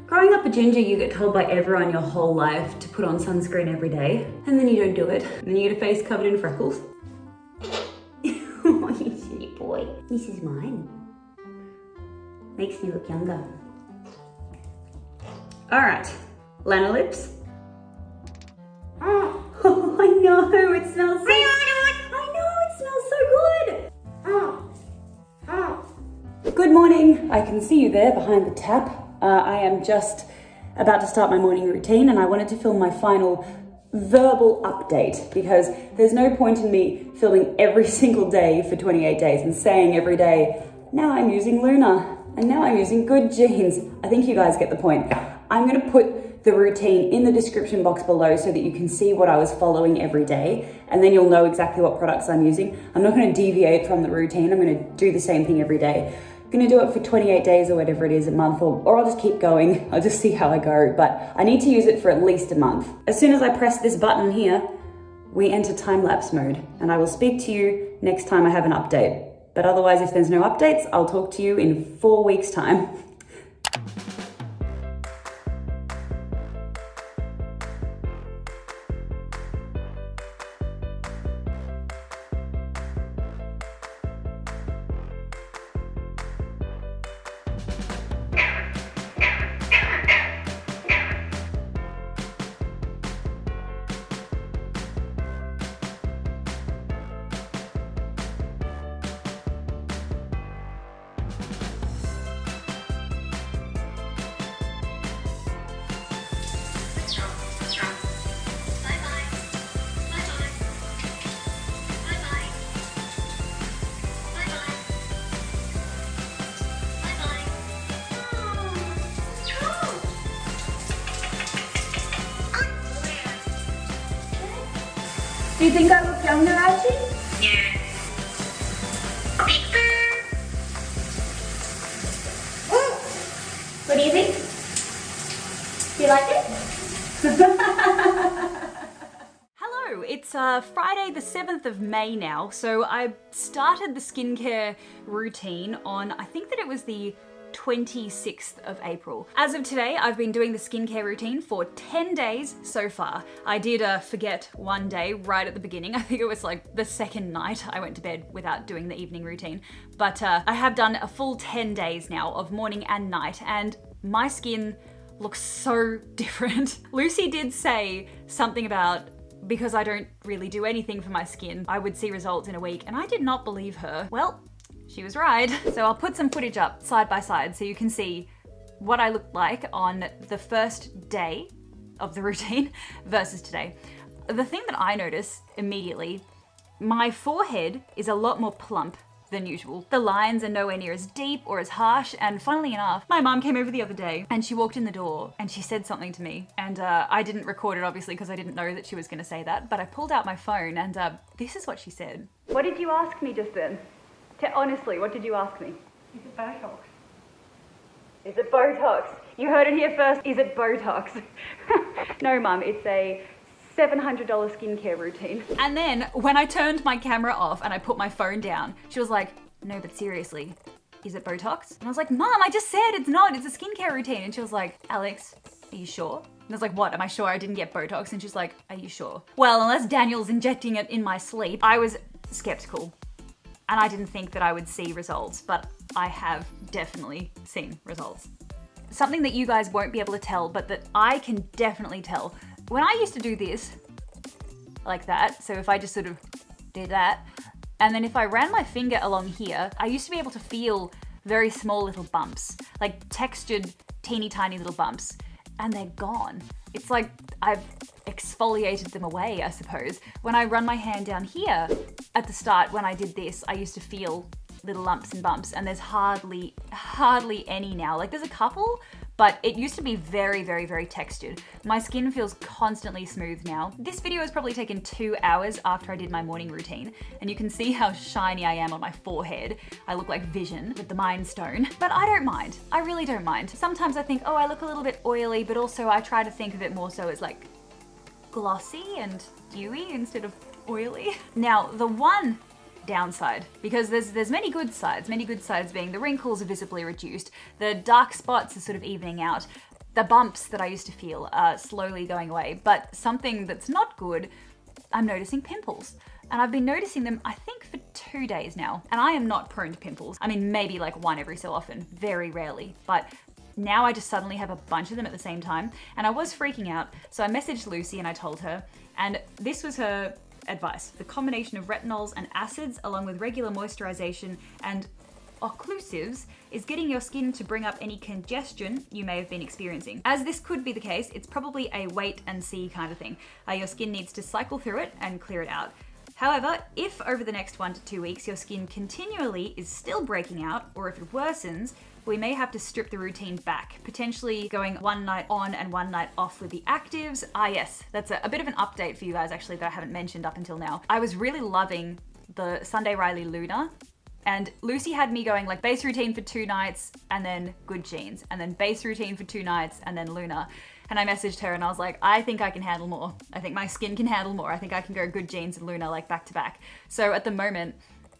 Growing up a ginger, you get told by everyone your whole life to put on sunscreen every day, and then you don't do it. And then you get a face covered in freckles. Oh, you silly boy. This is mine. Makes me look younger. All right, Lana Lips. Oh, I know, it smells so I know, it smells so good. Good morning. I can see you there behind the tap. I am just about to start my morning routine, and I wanted to film my final verbal update because there's no point in me filming every single day for 28 days and saying every day now I'm using Luna, and now I'm using Good Genes. I think you guys get the point. I'm gonna put the routine in the description box below so that you can see what I was following every day, and then you'll know exactly what products I'm using. I'm not gonna deviate from the routine. I'm gonna do the same thing every day. I'm gonna do it for 28 days or whatever it is, a month, or I'll just keep going. I'll just see how I go, but I need to use it for at least a month. As soon as I press this button here, we enter time-lapse mode, and I will speak to you next time I have an update. But otherwise, if there's no updates, I'll talk to you in 4 weeks' time. Do you think I look younger, Archie? Yeah. What do you think? Do you like it? Hello, it's Friday the 7th of May now, so I started the skincare routine on, I think that it was the 26th of April. As of today, I've been doing the skincare routine for 10 days so far. I did forget one day right at the beginning. I think it was like the second night I went to bed without doing the evening routine. But I have done a full 10 days now of morning and night, and my skin looks so different. Lucy did say something about because I don't really do anything for my skin, I would see results in a week, and I did not believe her. Well, she was right. So I'll put some footage up side by side so you can see what I looked like on the first day of the routine versus today. The thing that I notice immediately, my forehead is a lot more plump than usual. The lines are nowhere near as deep or as harsh, and funnily enough, my mom came over the other day and she walked in the door and she said something to me, and I didn't record it obviously because I didn't know that she was gonna say that, but I pulled out my phone and this is what she said. What did you ask me just then? Honestly, what did you ask me? Is it Botox? Is it Botox? You heard it here first. Is it Botox? No, Mum, it's a $700 skincare routine. And then when I turned my camera off and I put my phone down, she was like, no, but seriously, is it Botox? And I was like, Mum, I just said it's not, it's a skincare routine. And she was like, Alex, are you sure? And I was like, what, am I sure I didn't get Botox? And she's like, are you sure? Well, unless Daniel's injecting it in my sleep, I was skeptical. And I didn't think that I would see results, but I have definitely seen results. Something that you guys won't be able to tell, but that I can definitely tell. When I used to do this, like that, so if I just sort of did that, and then if I ran my finger along here, I used to be able to feel very small little bumps, like textured, teeny tiny little bumps, and they're gone. It's like I've exfoliated them away, I suppose. When I run my hand down here, at the start when I did this, I used to feel little lumps and bumps, and there's hardly any now. Like there's a couple, but it used to be very, very, very textured. My skin feels constantly smooth now. This video has probably taken 2 hours after I did my morning routine, and you can see how shiny I am on my forehead. I look like Vision with the Mind Stone, but I don't mind. I really don't mind. Sometimes I think, oh, I look a little bit oily, but also I try to think of it more so as like glossy and dewy instead of oily. Now, the one downside, because there's many good sides being the wrinkles are visibly reduced, the dark spots are sort of evening out, the bumps that I used to feel are slowly going away, but something that's not good, I'm noticing pimples. And I've been noticing them, I think, for 2 days now. And I am not prone to pimples. I mean, maybe like one every so often, very rarely, but now I just suddenly have a bunch of them at the same time, and I was freaking out, so I messaged Lucy and I told her, and this was her advice. The combination of retinols and acids along with regular moisturization and occlusives is getting your skin to bring up any congestion you may have been experiencing. As this could be the case, it's probably a wait and see kind of thing. Your skin needs to cycle through it and clear it out. However, if over the next 1 to 2 weeks your skin continually is still breaking out, or if it worsens, we may have to strip the routine back, potentially going 1 night on and 1 night off with the actives. Ah yes, that's a bit of an update for you guys actually that I haven't mentioned up until now. I was really loving the Sunday Riley Luna, and Lucy had me going like base routine for 2 nights and then Good Genes, and then base routine for 2 nights and then Luna. And I messaged her and I was like, I think I can handle more. I think my skin can handle more. I think I can go Good Genes and Luna like back to back. So at the moment,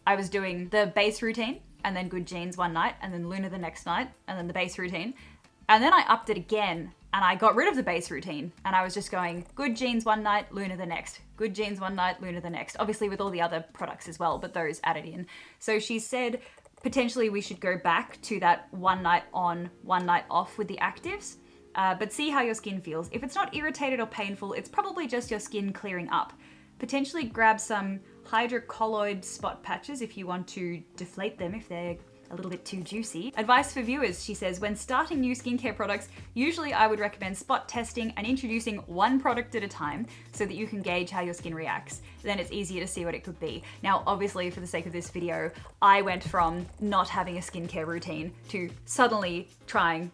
I was doing the base routine and then Good Genes 1 night and then Luna the next night and then the base routine. And then I upped it again and I got rid of the base routine and I was just going Good Genes 1 night, Luna the next. Good Genes 1 night, Luna the next. Obviously with all the other products as well, but those added in. So she said potentially we should go back to that 1 night on, 1 night off with the actives. But see how your skin feels. If it's not irritated or painful, it's probably just your skin clearing up. Potentially grab some hydrocolloid spot patches if you want to deflate them if they're a little bit too juicy. Advice for viewers, she says, when starting new skincare products, usually I would recommend spot testing and introducing 1 product at a time so that you can gauge how your skin reacts. Then it's easier to see what it could be. Now, obviously, for the sake of this video, I went from not having a skincare routine to suddenly trying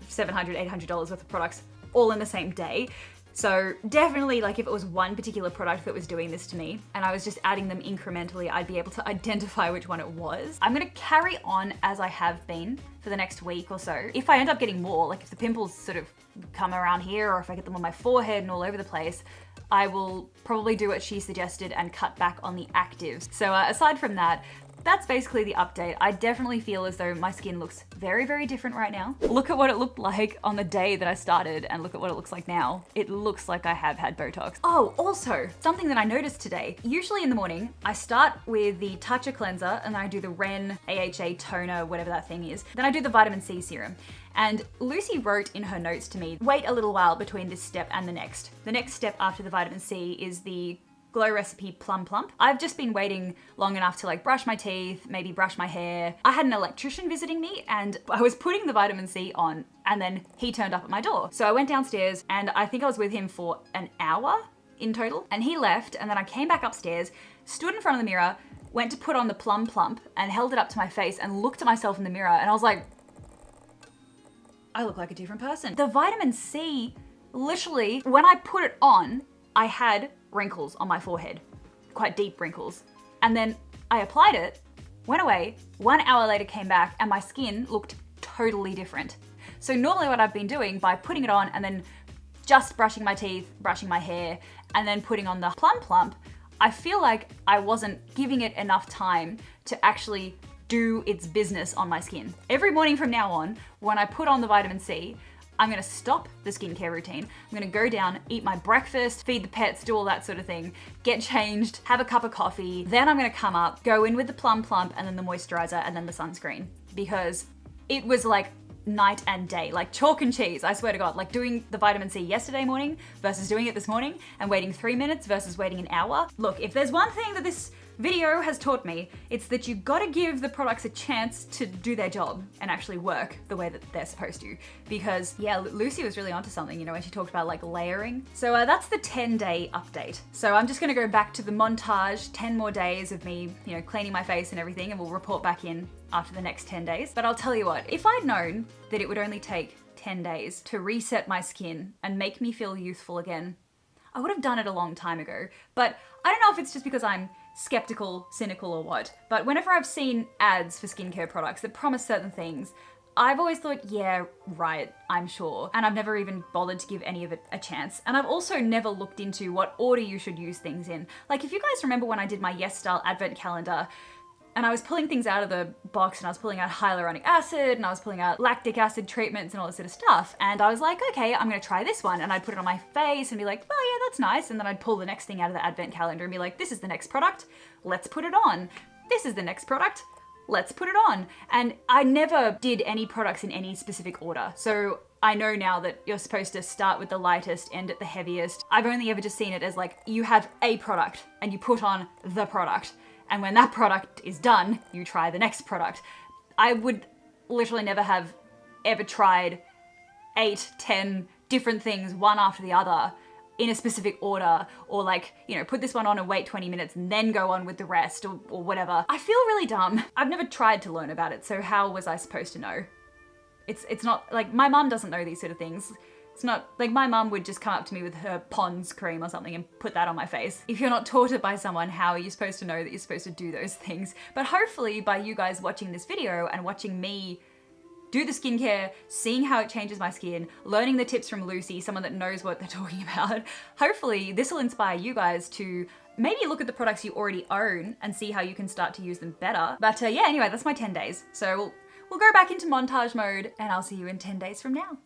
$700, $800 worth of products all in the same day. So definitely, like if it was one particular product that was doing this to me and I was just adding them incrementally, I'd be able to identify which one it was. I'm gonna carry on as I have been for the next week or so. If I end up getting more, like if the pimples sort of come around here or if I get them on my forehead and all over the place, I will probably do what she suggested and cut back on the actives. So aside from that, that's basically the update. I definitely feel as though my skin looks very, very different right now. Look at what it looked like on the day that I started and look at what it looks like now. It looks like I have had Botox. Oh, also, something that I noticed today. Usually in the morning, I start with the Toucher Cleanser and then I do the Ren AHA Toner, whatever that thing is. Then I do the Vitamin C Serum. And Lucy wrote in her notes to me, wait a little while between this step and the next. The next step after the Vitamin C is the Glow Recipe Plum Plump. I've just been waiting long enough to like brush my teeth, maybe brush my hair. I had an electrician visiting me and I was putting the vitamin C on and then he turned up at my door. So I went downstairs and I think I was with him for an hour in total and he left and then I came back upstairs, stood in front of the mirror, went to put on the Plum Plump and held it up to my face and looked at myself in the mirror and I was like, I look like a different person. The vitamin C, literally, when I put it on, I had wrinkles on my forehead, quite deep wrinkles. And then I applied it, went away, 1 hour later came back and my skin looked totally different. So normally what I've been doing by putting it on and then just brushing my teeth, brushing my hair, and then putting on the Plum Plump, I feel like I wasn't giving it enough time to actually do its business on my skin. Every morning from now on, when I put on the vitamin C, I'm gonna stop the skincare routine. I'm gonna go down, eat my breakfast, feed the pets, do all that sort of thing, get changed, have a cup of coffee. Then I'm gonna come up, go in with the Plum Plump and then the moisturizer and then the sunscreen. Because it was like night and day, like chalk and cheese, I swear to God. Like doing the vitamin C yesterday morning versus doing it this morning and waiting 3 minutes versus waiting an hour. Look, if there's one thing that this video has taught me, it's that you gotta give the products a chance to do their job and actually work the way that they're supposed to. Because yeah, Lucy was really onto something, you know, when she talked about like layering. So that's the 10-day update. So I'm just gonna go back to the montage, 10 more days of me, you know, cleaning my face and everything, and we'll report back in after the next 10 days. But I'll tell you what, if I'd known that it would only take 10 days to reset my skin and make me feel youthful again, I would have done it a long time ago. But I don't know if it's just because I'm skeptical, cynical or what, but whenever I've seen ads for skincare products that promise certain things, I've always thought, yeah, right, I'm sure. And I've never even bothered to give any of it a chance. And I've also never looked into what order you should use things in. Like if you guys remember when I did my Yes Style advent calendar, and I was pulling things out of the box and I was pulling out hyaluronic acid and I was pulling out lactic acid treatments and all this sort of stuff. And I was like, okay, I'm gonna try this one. And I'd put it on my face and be like, oh yeah, that's nice. And then I'd pull the next thing out of the advent calendar and be like, this is the next product, let's put it on. This is the next product, let's put it on. And I never did any products in any specific order. So I know now that you're supposed to start with the lightest, end at the heaviest. I've only ever just seen it as like, you have a product and you put on the product. And when that product is done, you try the next product. I would literally never have ever tried 8, 10 different things one after the other in a specific order, or like, you know, put this one on and wait 20 minutes and then go on with the rest, or whatever. I feel really dumb. I've never tried to learn about it, so how was I supposed to know? It's not like, my mum doesn't know these sort of things. It's not like my mum would just come up to me with her Pond's cream or something and put that on my face. If you're not taught it by someone, how are you supposed to know that you're supposed to do those things? But hopefully by you guys watching this video and watching me do the skincare, seeing how it changes my skin, learning the tips from Lucy, someone that knows what they're talking about, hopefully this will inspire you guys to maybe look at the products you already own and see how you can start to use them better. But yeah, anyway, that's my 10 days. So we'll go back into montage mode and I'll see you in 10 days from now.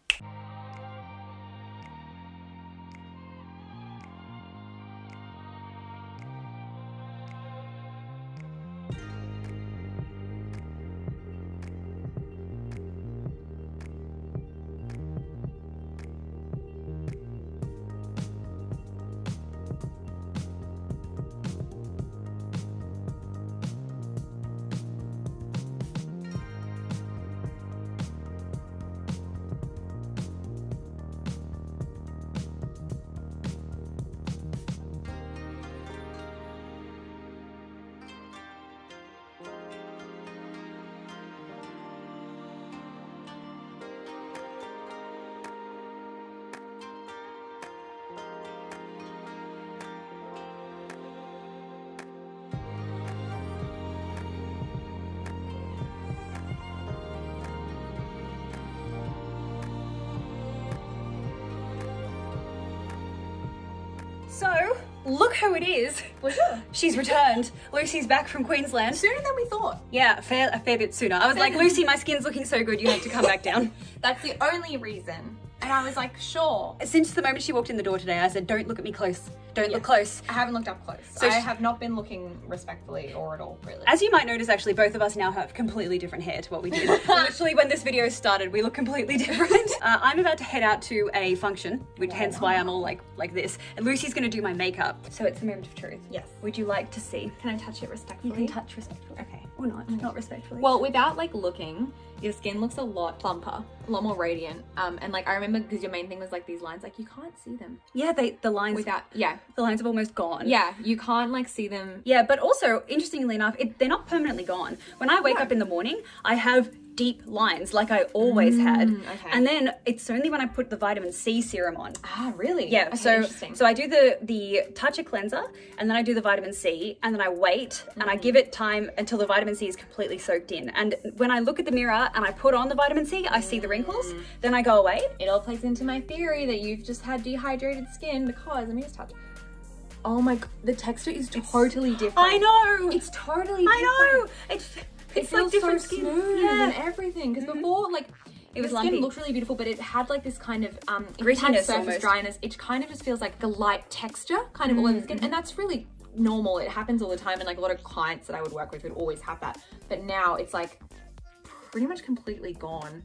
So, look who it is. She's returned. Lucy's back from Queensland. Sooner than we thought. Yeah, a fair bit sooner. I was like, Lucy, my skin's looking so good, you have to come back down. That's the only reason. And I was like, sure. Since the moment she walked in the door today, I said, don't look at me close. Don't look close. I haven't looked up close. So I have not been looking respectfully or at all, really. As you might notice, actually, both of us now have completely different hair to what we did. Literally, when this video started, we look completely different. I'm about to head out to a function, which hence why I'm all like this. And Lucy's gonna do my makeup. So it's the moment of truth. Yes. Would you like to see? Can I touch it respectfully? You can touch respectfully. Okay. Or not. Not respectfully. Well, without like looking, your skin looks a lot plumper, a lot more radiant. And like I remember because your main thing was like these lines, like you can't see them yeah, the lines without. Yeah, the lines have almost gone. yeah, you can't like see them. Yeah, but also, interestingly enough, they're not permanently gone. When I wake up in the morning, I have deep lines like I always had. Okay. And then it's only when I put the vitamin C serum on. Ah, really? Yeah, Okay, so interesting. I do the toucher cleanser, and then I do the vitamin C, and then I wait, and I give it time until the vitamin C is completely soaked in. And when I look at the mirror and I put on the vitamin C, I see the wrinkles, then I go away. It all plays into my theory that you've just had dehydrated skin because, let me just touch. Oh my, the texture is totally different. I know! It's totally different. I know! It It's like feels different so skin. smooth Yeah. and everything. Because before, like, It was the skin lumpy. looked really beautiful, but it had like this kind of it had Grittiness surface almost. dryness. It kind of just feels like a light texture kind of all over the skin, and that's really normal. It happens all the time, and like a lot of clients that I would work with would always have that. But now it's like pretty much completely gone.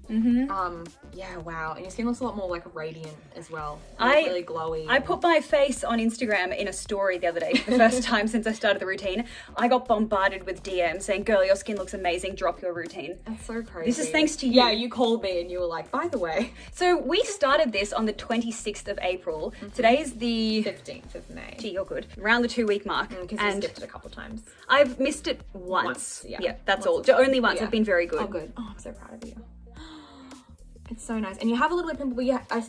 Yeah, wow. And your skin looks a lot more like radiant as well. Really glowy. I put my face on Instagram in a story the other day for the first time since I started the routine. I got bombarded with DMs saying, girl, your skin looks amazing, drop your routine. That's so crazy. This is thanks to you. Yeah, you called me and you were like, by the way, So we started this on the 26th of April. Today's the... 15th of May. Gee, you're good. Around the 2-week mark. Because you And skipped it a couple times. I've missed it once. Once, yeah. Yeah, that's Once all. or Only once. yeah. I've been very good. Oh, good. Oh, I'm so proud of you. It's so nice. And you have a little bit of pimple, but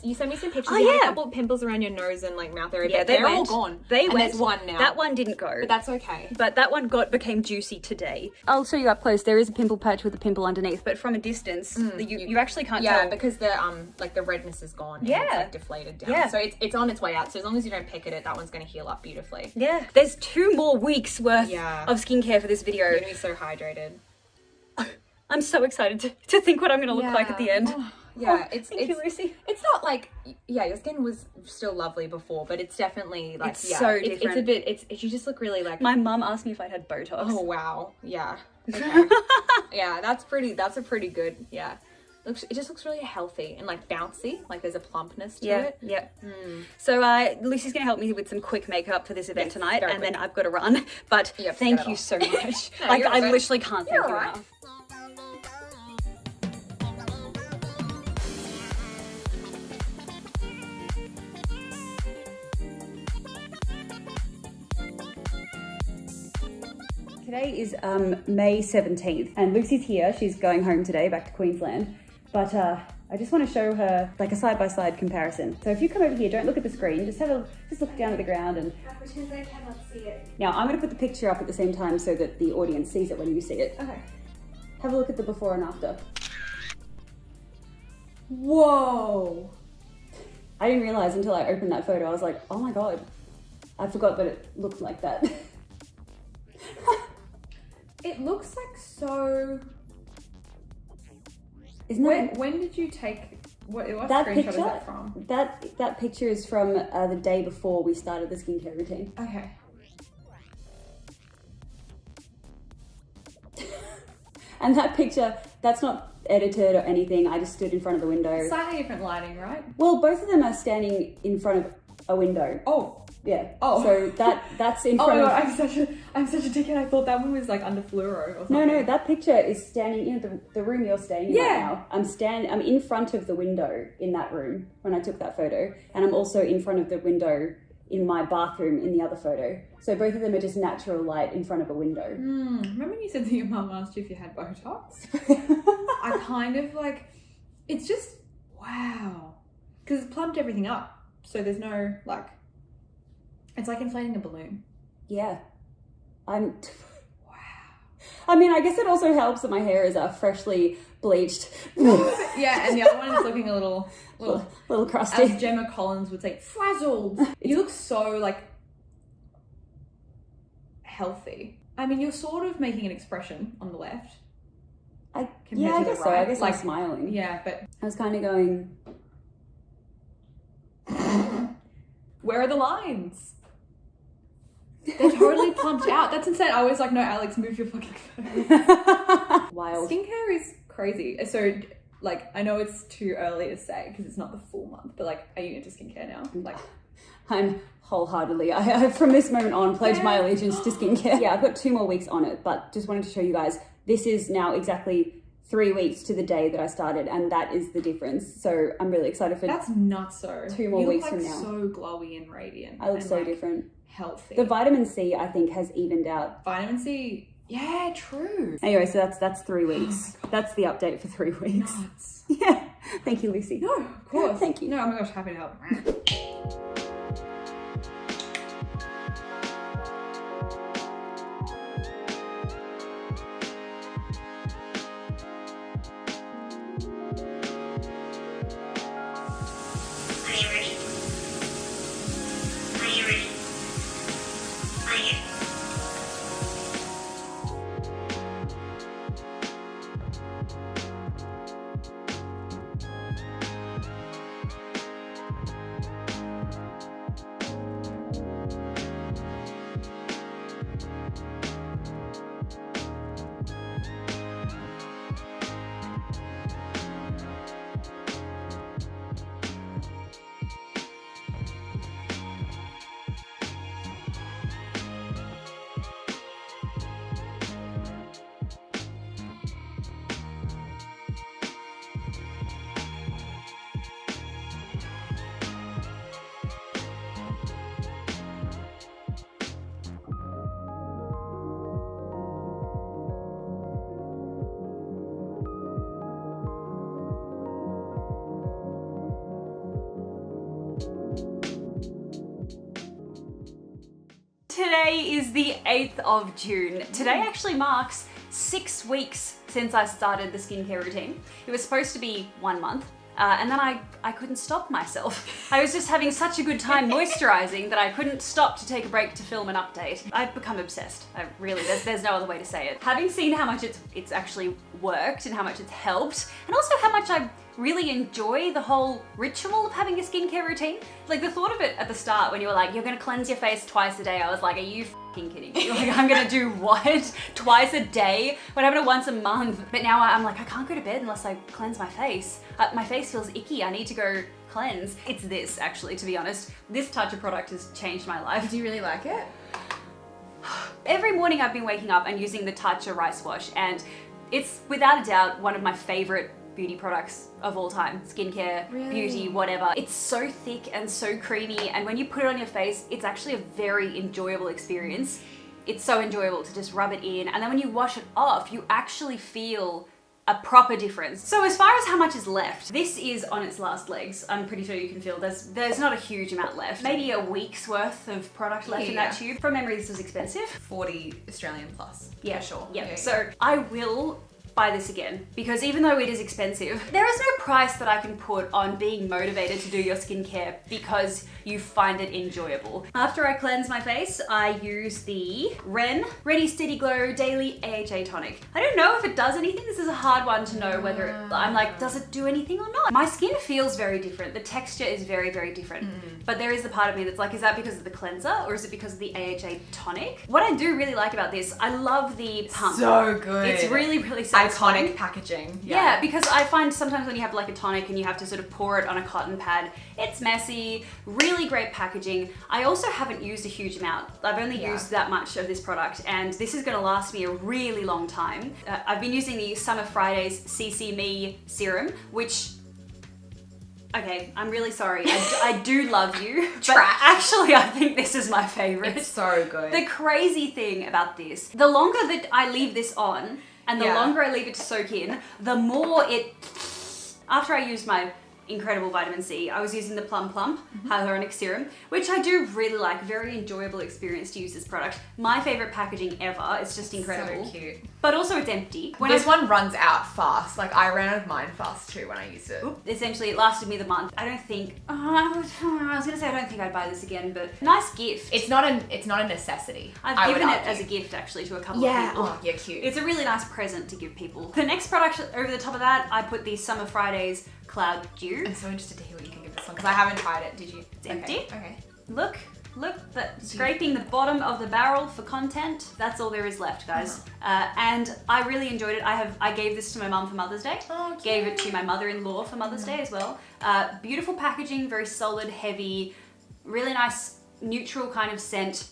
you sent me some pictures. Oh, You had yeah. a couple of pimples around your nose and like mouth area. Yeah, but they they're all went. gone. They and went. There's one now. That one didn't go. But that's okay. But that one became juicy today. I'll show you up close. There is a pimple patch with a pimple underneath, but from a distance, you actually can't Yeah, tell. because the like the redness is gone. And Yeah. it's like deflated down. Yeah. So it's on its way out. So as long as you don't pick at it, that one's going to heal up beautifully. Yeah. There's 2 more weeks worth Yeah. of skincare for this video. You're going to be so hydrated. I'm so excited to think what I'm going to look like at the end. Oh, yeah, Oh, thank you, Lucy. It's not like, yeah, your skin was still lovely before, but it's definitely like, It's yeah, so It's a different. bit, you just look really like, My mum asked me if I'd had Botox. oh wow, yeah, okay. Yeah, that's a pretty good, yeah. It just looks really healthy and like bouncy, like there's a plumpness to Yeah, it. yeah. So Lucy's going to help me with some quick makeup for this event Yes, tonight, very and then quick. I've got to run. But You have to thank get it you off. so much. No, Like you're I all right. literally can't thank You're you all right. enough. Today is May 17th and Lucy's here. She's going home today back to Queensland. But I just want to show her like a side-by-side comparison. So if you come over here, don't look at the screen, just look down at the ground and Pretend I cannot see it. now I'm going to put the picture up at the same time so that the audience sees it when you see it. Okay. Have a look at the before and after. Whoa. I didn't realize until I opened that photo. I was like, oh my God, I forgot that it looked like that. It looks like so. Isn't that When did you take what that screenshot picture? is that from? That picture is from the day before we started the skincare routine. Okay. And that picture, that's not edited or anything. I just stood in front of the window. Slightly different lighting, right? Well, both of them are standing in front of a window. Oh. Yeah. Oh. So that's in Oh front my of. God, I'm such a dickhead. I thought that one was like under fluoro or something. No, that picture is standing in the room you're staying in Yeah. right now. I'm in front of the window in that room when I took that photo, and I'm also in front of the window in my bathroom in the other photo. So both of them are just natural light in front of a window. Remember when you said that your mum asked you if you had Botox? I kind of like, it's just, wow. Because it's plumped everything up. So there's no like, it's like inflating a balloon. Yeah. Wow. I mean, I guess it also helps that my hair is freshly bleached. Yeah, and the other one is looking a little crusty. as Gemma Collins would say, frazzled. You look so like healthy. I mean, you're sort of making an expression on the left. I compared to the guess so. I right. guess Like, I'm smiling. Yeah, but I was kind of going, where are the lines? They're totally plumped out. That's insane. I was like, no, Alex, move your fucking phone. wild. Skincare is crazy. So, like, I know it's too early to say because it's not the full month, but like, are you into skincare now? Like, I'm wholeheartedly, I from this moment on, pledge my allegiance to skincare. Yeah, I've got 2 more weeks on it, but just wanted to show you guys, this is now exactly 3 weeks to the day that I started, and that is the difference. So I'm really excited for that's nuts. So 2 more weeks you look from like now. so glowy and radiant. I look and, so like, different. Healthy. The vitamin C, I think, has evened out. Vitamin C. Yeah, true. Anyway, so that's 3 weeks. That's the update for 3 weeks. Nuts. Yeah. Thank you, Lucy. No, of course. Thank you. No, oh my gosh, happy to help. Today is the 8th of June. Today actually marks 6 weeks since I started the skincare routine. It was supposed to be 1 month, and then I couldn't stop myself. I was just having such a good time moisturizing that I couldn't stop to take a break to film an update. I've become obsessed. Really, there's no other way to say it. Having seen how much it's actually worked and how much it's helped, and also how much I really enjoy the whole ritual of having a skincare routine. Like the thought of it at the start when you were like, you're gonna cleanse your face twice a day, I was like, are you f***ing kidding me? Like, I'm gonna do what? Twice a day? What happened to once a month? But now I'm like, I can't go to bed unless I cleanse my face. My face feels icky, I need to go cleanse. It's this, actually, to be honest. This Tatcha product has changed my life. Do you really like it? Every morning I've been waking up and using the Tatcha rice wash, and it's without a doubt one of my favorite beauty products of all time. Skincare, beauty, whatever. It's so thick and so creamy, and when you put it on your face, it's actually a very enjoyable experience. it's so enjoyable to just rub it in. And then when you wash it off, you actually feel a proper difference. So as far as how much is left, this is on its last legs. I'm pretty sure you can feel there's not a huge amount left. Maybe a week's worth of product left in that tube. From memory, this was expensive. 40 Australian plus. Yeah, for sure. Yeah. So I will buy this again because even though it is expensive, there is no price that I can put on being motivated to do your skincare because you find it enjoyable. After I cleanse my face, I use the Ren Ready Steady Glow Daily AHA Tonic. I don't know if it does anything. This is a hard one to know whether I'm like, does it do anything or not? My skin feels very different. The texture is very, very different. But there is the part of me that's like, is that because of the cleanser or is it because of the AHA Tonic? What I do really like about this, I love the pump. So good. It's really, really satisfying. Iconic packaging. Yeah, because I find sometimes when you have like a tonic and you have to sort of pour it on a cotton pad, it's messy, really great packaging. I also haven't used a huge amount. I've only used that much of this product and this is gonna last me a really long time. I've been using the Summer Fridays CC Me serum, which, okay, I'm really sorry. I do love you, but actually I think this is my favorite. It's so good. The crazy thing about this, the longer that I leave this on, and the longer I leave it to soak in, the more it... After I used my incredible vitamin C, I was using the Plum Plump Hyaluronic Serum, which I do really like. Very enjoyable experience to use this product. My favorite packaging ever. It's just incredible. So cute. But also it's empty. When This one runs out fast. Like I ran out of mine fast too when I used it. Essentially, it lasted me the month. I don't think... I was gonna say I don't think I'd buy this again, but nice gift. It's not a necessity. I've given it as a gift actually to a couple of people. Oh, yeah, cute. It's a really nice present to give people. The next product over the top of that, I put the Summer Fridays Cloud Dew. I'm so interested to hear what you can give this one because I haven't tried it. Did you? It's empty. Okay. Look, scraping the bottom of the barrel for content. That's all there is left, guys. And I really enjoyed it. I gave this to my mum for Mother's Day. Oh, cute. Gave it to my mother-in-law for Mother's Day as well. Beautiful packaging, very solid, heavy, really nice neutral kind of scent.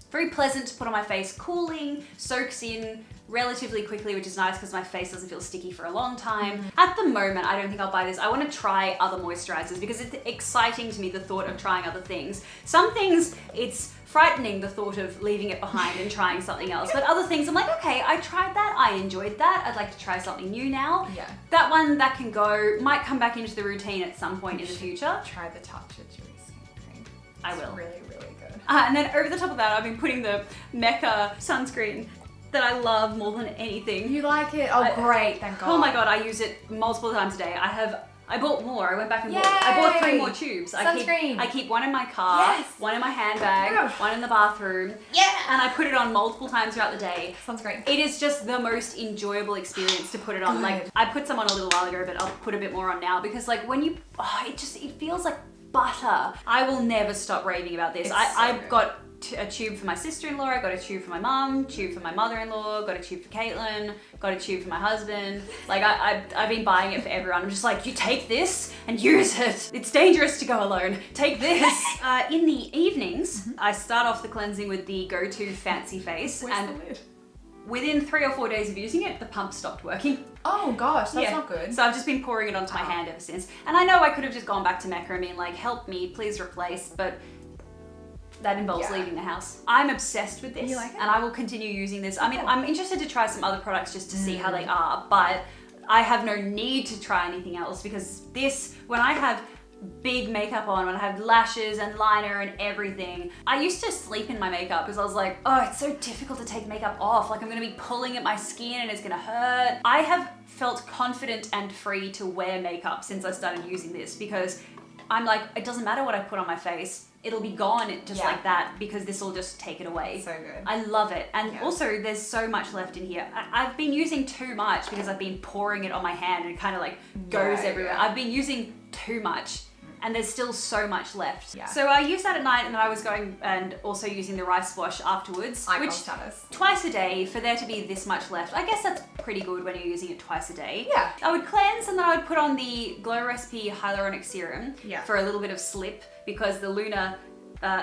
Very pleasant to put on my face, cooling, soaks in relatively quickly, which is nice because my face doesn't feel sticky for a long time. At the moment, I don't think I'll buy this. I want to try other moisturizers because it's exciting to me, the thought of trying other things. Some things, it's frightening, the thought of leaving it behind and trying something else. But other things, I'm like, okay, I tried that, I enjoyed that, I'd like to try something new now. Yeah. That one, that can go, might come back into the routine at some point in the future. Try the Tatcha Dewy Skin Cream. I will. It's really, really good. And then over the top of that, I've been putting the Mecca sunscreen that I love more than anything. You like it? Oh, great, thank God. Oh my God, I use it multiple times a day. I bought more. I went back and I bought 3 more tubes. Sunscreen. I keep one in my car, Yes. one in my handbag, Yeah. one in the bathroom. Yeah. And I put it on multiple times throughout the day. Sunscreen. It is just the most enjoyable experience to put it on. Good. Like I put some on a little while ago, but I'll put a bit more on now because like when you, it feels like butter. I will never stop raving about this. It's I've good. got a tube for my sister-in-law, I got a tube for my mum, tube for my mother-in-law, got a tube for Caitlin, got a tube for my husband. Like I've been buying it for everyone. I'm just like, you take this and use it. It's dangerous to go alone. Take this. In the evenings, I start off the cleansing with the Go-To Fancy Face. Where's the lid? Within 3 or 4 days of using it, the pump stopped working. Oh gosh, that's not good. So I've just been pouring it onto my hand ever since. And I know I could have just gone back to Mecca and been like, help me, please replace, but that involves leaving the house. I'm obsessed with this, You like it? and I will continue using this. I mean, I'm interested to try some other products just to see how they are, but I have no need to try anything else because this, when I have big makeup on, when I have lashes and liner and everything, I used to sleep in my makeup because I was like, oh, it's so difficult to take makeup off. Like I'm gonna be pulling at my skin and it's gonna hurt. I have felt confident and free to wear makeup since I started using this because I'm like, it doesn't matter what I put on my face. It'll be gone just like that because this will just take it away. So good. I love it. And also there's so much left in here. I've been using too much because I've been pouring it on my hand and it kind of like goes everywhere. Yeah. I've been using too much and there's still so much left. Yeah. So I used that at night and then I was going and also using the rice wash afterwards. Icon which status. twice a day for there to be this much left. I guess that's pretty good when you're using it twice a day. Yeah. I would cleanse and then I would put on the Glow Recipe Hyaluronic Serum for a little bit of slip because the Luna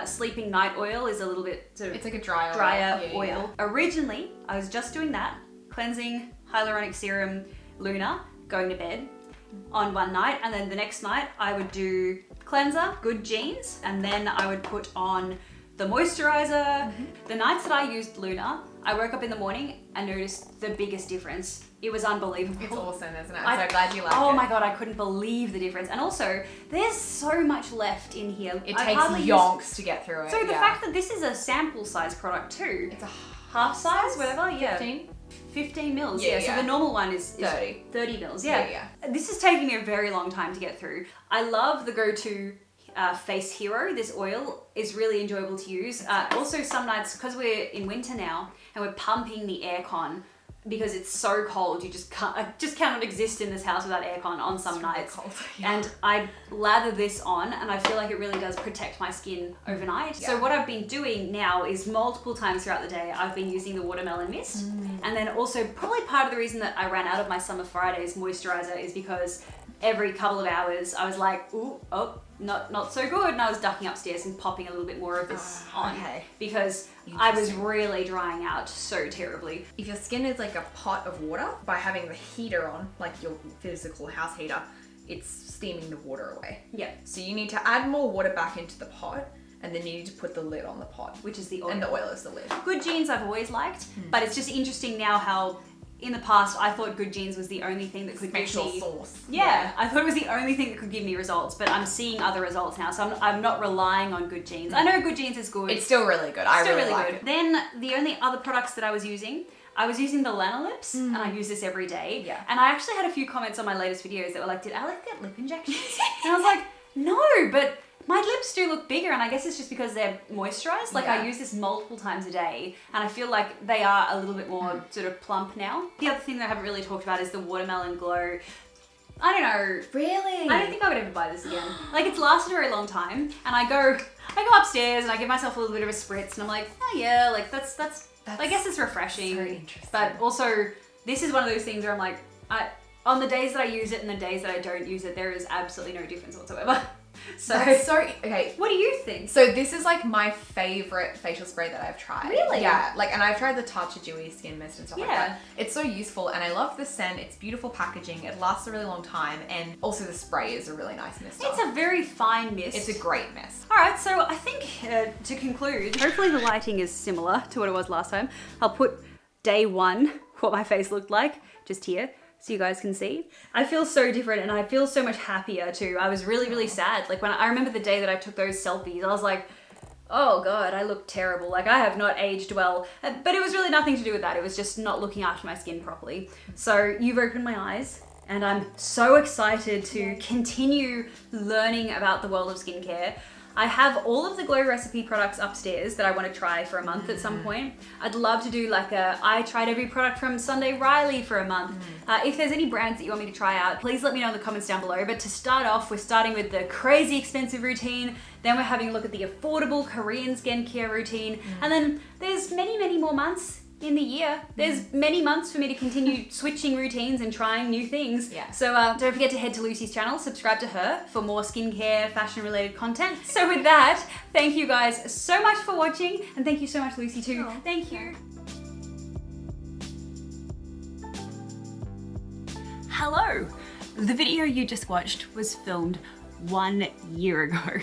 Sleeping Night Oil is a little bit sort of It's like a drier oil. Originally, I was just doing that, cleansing Hyaluronic Serum Luna, going to bed on one night, and then the next night I would do cleanser, Good Genes, and then I would put on the moisturizer. The nights that I used Luna, I woke up in the morning and noticed the biggest difference. It was unbelievable. It's awesome, isn't it? I'm so glad you liked it. Oh my god, I couldn't believe the difference. And also, there's so much left in here. It takes yonks to get through it. So the fact that this is a sample size product too. It's a half size, whatever, yeah. 15 mils, yeah. So the normal one is 30 mils, yeah. This is taking me a very long time to get through. I love the Go-To Face Hero. This oil is really enjoyable to use. Also some nights, because we're in winter now and we're pumping the aircon because it's so cold, you just cannot exist in this house without aircon on some nights. Cold, yeah. And I lather this on and I feel like it really does protect my skin overnight. Yeah. So what I've been doing now is multiple times throughout the day, I've been using the Watermelon Mist. And then also probably part of the reason that I ran out of my Summer Fridays moisturizer is because every couple of hours I was like, ooh, oh, not so good. And I was ducking upstairs and popping a little bit more of this on because I was really drying out so terribly. If your skin is like a pot of water, by having the heater on, like your physical house heater, it's steaming the water away. Yeah. So you need to add more water back into the pot, and then you need to put the lid on the pot. Which is the oil. And the oil is the lid. Good Genes I've always liked, but it's just interesting now how in the past, I thought Good Genes was the only thing that could give me sauce. Yeah, I thought it was the only thing that could give me results, but I'm seeing other results now, so I'm not relying on Good Genes. I know Good Genes is good. It's still really good. I really like it. Then the only other products that I was using the Lanolips, and I use this every day. Yeah. And I actually had a few comments on my latest videos that were like, did Alec get lip injections? And I was like, no, but my lips do look bigger, and I guess it's just because they're moisturized. Like I use this multiple times a day and I feel like they are a little bit more sort of plump now. The other thing that I haven't really talked about is the Watermelon Glow. I don't know. Really? I don't think I would ever buy this again. Like it's lasted a very long time, and I go upstairs and I give myself a little bit of a spritz and I'm like, oh yeah, like that's I guess it's refreshing. So interesting. But also this is one of those things where I'm like, on the days that I use it and the days that I don't use it, there is absolutely no difference whatsoever. So, okay. What do you think? So this is like my favorite facial spray that I've tried. Really? Yeah. Like, and I've tried the Tatcha Dewy Skin Mist and stuff like that. It's so useful, and I love the scent. It's beautiful packaging. It lasts a really long time, and also the spray is a really nice mist. It's a very fine mist. It's a great mist. All right, so I think to conclude, hopefully the lighting is similar to what it was last time. I'll put day one, what my face looked like, just here, so you guys can see. I feel so different and I feel so much happier too. I was really, really sad. Like when I remember the day that I took those selfies, I was like, oh God, I look terrible. Like I have not aged well. But it was really nothing to do with that. It was just not looking after my skin properly. So you've opened my eyes and I'm so excited to continue learning about the world of skincare. I have all of the Glow Recipe products upstairs that I want to try for a month at some point. I'd love to do like I tried every product from Sunday Riley for a month. If there's any brands that you want me to try out, please let me know in the comments down below. But to start off, we're starting with the crazy expensive routine. Then we're having a look at the affordable Korean skincare routine. And then there's many, many more months in the year. There's many months for me to continue switching routines and trying new things. Yeah. So don't forget to head to Lucy's channel, subscribe to her for more skincare, fashion related content. So with that, thank you guys so much for watching, and thank you so much Lucy too. Oh, thank you. Hello. The video you just watched was filmed 1 year ago.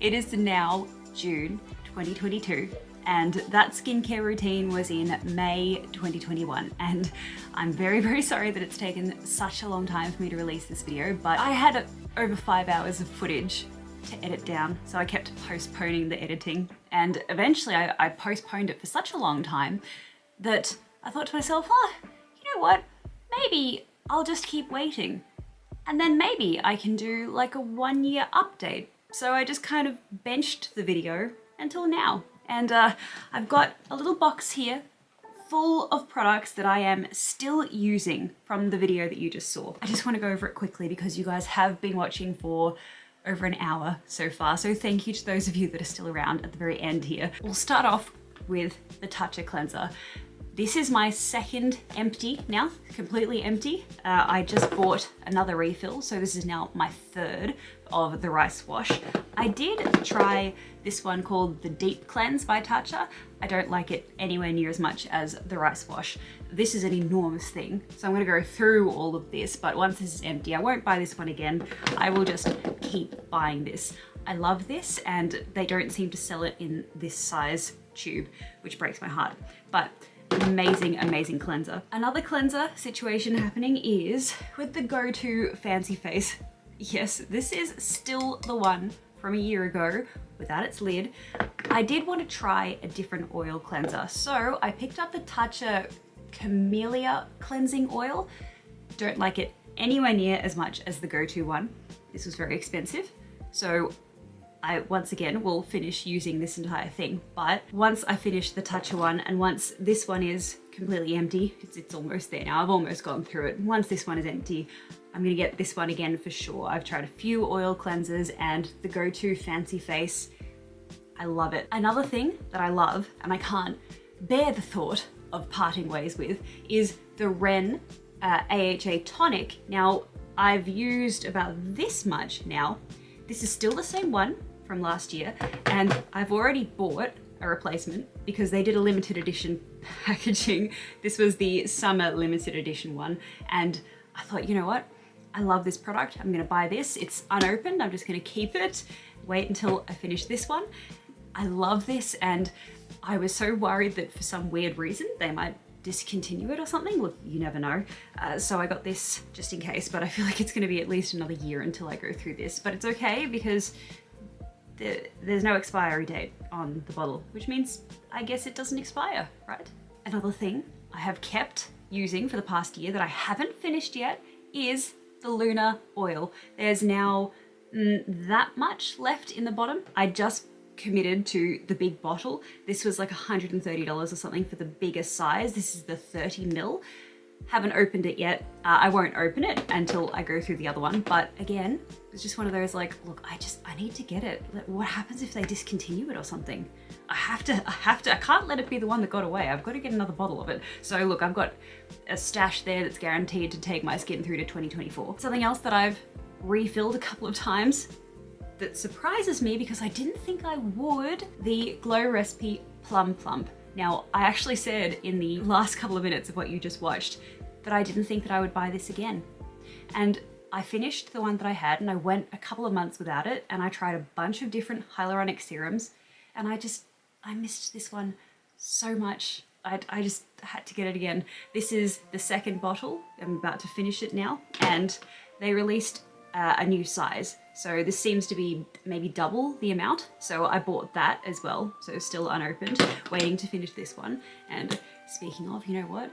It is now June 2022. And that skincare routine was in May 2021. And I'm very, very sorry that it's taken such a long time for me to release this video, but I had over 5 hours of footage to edit down. So I kept postponing the editing. And eventually I postponed it for such a long time that I thought to myself, oh, you know what? Maybe I'll just keep waiting. And then maybe I can do like a 1 year update. So I just kind of benched the video until now. And I've got a little box here full of products that I am still using from the video that you just saw. I just want to go over it quickly because you guys have been watching for over an hour so far. So thank you to those of you that are still around at the very end here. We'll start off with the Tatcha Cleanser. This is my second empty now, completely empty. I just bought another refill, so this is now my third of the rice wash. I did try this one called the Deep Cleanse by Tatcha. I don't like it anywhere near as much as the rice wash. This is an enormous thing, so I'm gonna go through all of this, but once this is empty, I won't buy this one again. I will just keep buying this. I love this, and they don't seem to sell it in this size tube, which breaks my heart. But amazing, amazing cleanser. Another cleanser situation happening is with the Go-To Fancy Face. Yes, this is still the one from a year ago without its lid. I did want to try a different oil cleanser, so I picked up the Tatcha Camellia Cleansing Oil. Don't like it anywhere near as much as the Go-To one. This was very expensive, so I once again will finish using this entire thing. But once I finish the Tatcha one, and once this one is completely empty, it's almost there now, I've almost gone through it. Once this one is empty, I'm gonna get this one again for sure. I've tried a few oil cleansers, and the Go-To Fancy Face, I love it. Another thing that I love, and I can't bear the thought of parting ways with, is the Ren AHA Tonic. Now, I've used about this much now. This is still the same one from last year, and I've already bought a replacement because they did a limited edition packaging. This was the summer limited edition one, and I thought, you know what? I love this product. I'm gonna buy this. It's unopened. I'm just gonna keep it, wait until I finish this one. I love this, and I was so worried that for some weird reason they might discontinue it or something. Look, you never know. So I got this just in case, but I feel like it's gonna be at least another year until I go through this. But it's okay because there's no expiry date on the bottle, which means I guess it doesn't expire, right? Another thing I have kept using for the past year that I haven't finished yet is the Luna oil. There's now that much left in the bottom. I just committed to the big bottle. This was like $130 or something for the biggest size. This is the 30 ml. Haven't opened it yet. I won't open it until I go through the other one. But again, it's just one of those like, look, I need to get it. What happens if they discontinue it or something? I can't let it be the one that got away. I've got to get another bottle of it. So look, I've got a stash there that's guaranteed to take my skin through to 2024. Something else that I've refilled a couple of times that surprises me because I didn't think I would, the Glow Recipe Plum Plump. Now, I actually said in the last couple of minutes of what you just watched that I didn't think that I would buy this again. And I finished the one that I had, and I went a couple of months without it, and I tried a bunch of different hyaluronic serums, and I missed this one so much. I just had to get it again. This is the second bottle. I'm about to finish it now, and they released a new size. So this seems to be maybe double the amount. So I bought that as well. So still unopened, waiting to finish this one. And speaking of, you know what?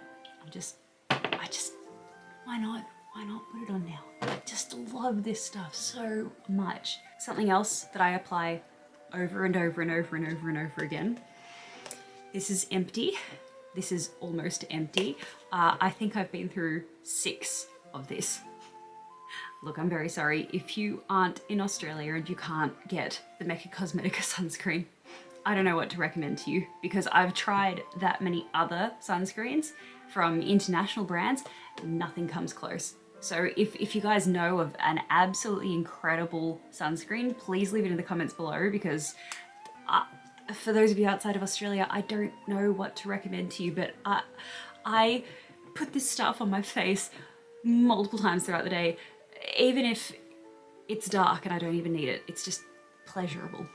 Why not? Why not put it on now? I just love this stuff so much. Something else that I apply over and over and over and over and over again. This is empty. This is almost empty. I think I've been through 6 of this. Look, I'm very sorry if you aren't in Australia and you can't get the Mecca Cosmetica sunscreen. I don't know what to recommend to you because I've tried that many other sunscreens from international brands. Nothing comes close. So if you guys know of an absolutely incredible sunscreen, please leave it in the comments below because for those of you outside of Australia, I don't know what to recommend to you, but I put this stuff on my face multiple times throughout the day. Even if it's dark and I don't even need it, it's just pleasurable.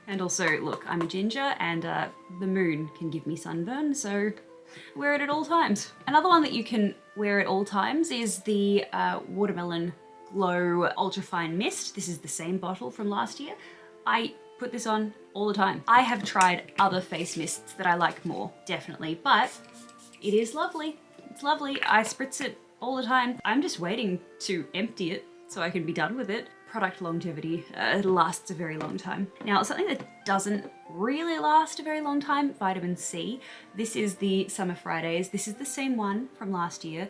And also, look, I'm a ginger and the moon can give me sunburn, so wear it at all times. Another one that you can wear at all times is the Watermelon Glow Ultrafine Mist. This is the same bottle from last year. I put this on all the time. I have tried other face mists that I like more, definitely, but it is lovely. It's lovely. I spritz it all the time. I'm just waiting to empty it so I can be done with it. Product longevity, it lasts a very long time. Now, something that doesn't really last a very long time, vitamin C. This is the Summer Fridays. This is the same one from last year.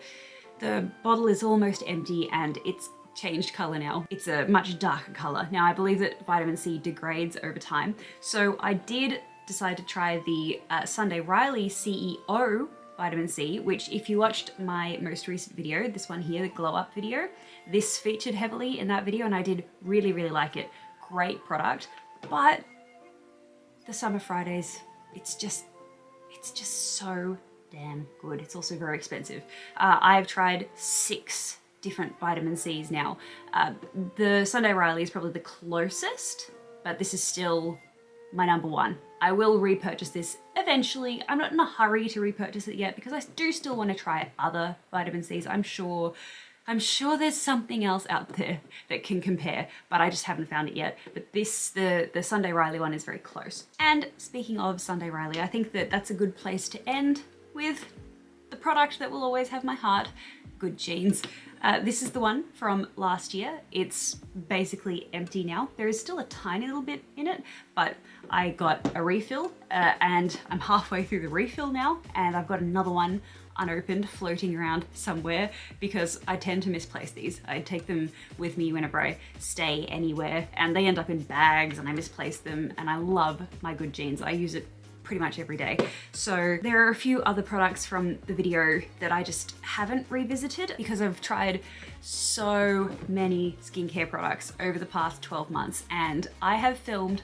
The bottle is almost empty and it's changed color now. It's a much darker color. Now, I believe that vitamin C degrades over time. So I did decide to try the Sunday Riley CEO vitamin C, which if you watched my most recent video, this one here, the glow up video, this featured heavily in that video and I did really, really like it. Great product, but the Summer Fridays, it's just so damn good. It's also very expensive. I've tried 6 different vitamin C's now. The Sunday Riley is probably the closest but this is still my number one. I will repurchase this eventually. I'm not in a hurry to repurchase it yet because I do still want to try other vitamin C's. I'm sure there's something else out there that can compare, but I just haven't found it yet. But this, the Sunday Riley one is very close. And speaking of Sunday Riley, I think that that's a good place to end with the product that will always have my heart, Good Genes. This is the one from last year. It's basically empty now. There is still a tiny little bit in it, but I got a refill and I'm halfway through the refill now, and I've got another one unopened floating around somewhere because I tend to misplace these. I take them with me whenever I stay anywhere and they end up in bags and I misplace them, and I love my Good Genes. I use it pretty much every day. So there are a few other products from the video that I just haven't revisited because I've tried so many skincare products over the past 12 months and I have filmed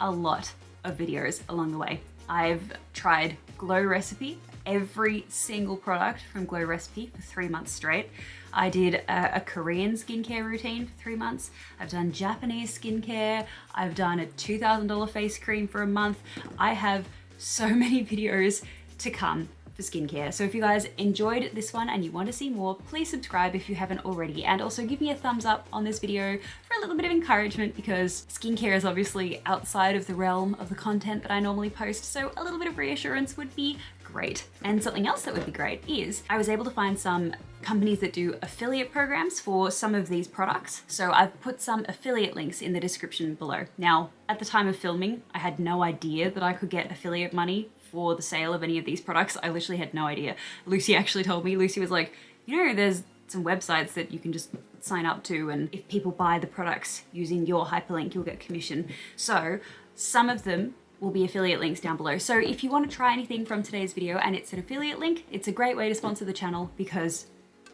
a lot of videos along the way. I've tried Glow Recipe, every single product from Glow Recipe for 3 months straight. I did a Korean skincare routine for 3 months. I've done Japanese skincare. I've done a $2,000 face cream for a month. I have so many videos to come for skincare. So if you guys enjoyed this one and you want to see more, please subscribe if you haven't already, and also give me a thumbs up on this video for a little bit of encouragement because skincare is obviously outside of the realm of the content that I normally post, so a little bit of reassurance would be great. And something else that would be great is I was able to find some companies that do affiliate programs for some of these products. So I've put some affiliate links in the description below. Now, at the time of filming, I had no idea that I could get affiliate money for the sale of any of these products. I literally had no idea. Lucy actually told me. Lucy was like, you know, there's some websites that you can just sign up to, and if people buy the products using your hyperlink, you'll get commission. So some of them will be affiliate links down below. So if you want to try anything from today's video and it's an affiliate link, it's a great way to sponsor the channel because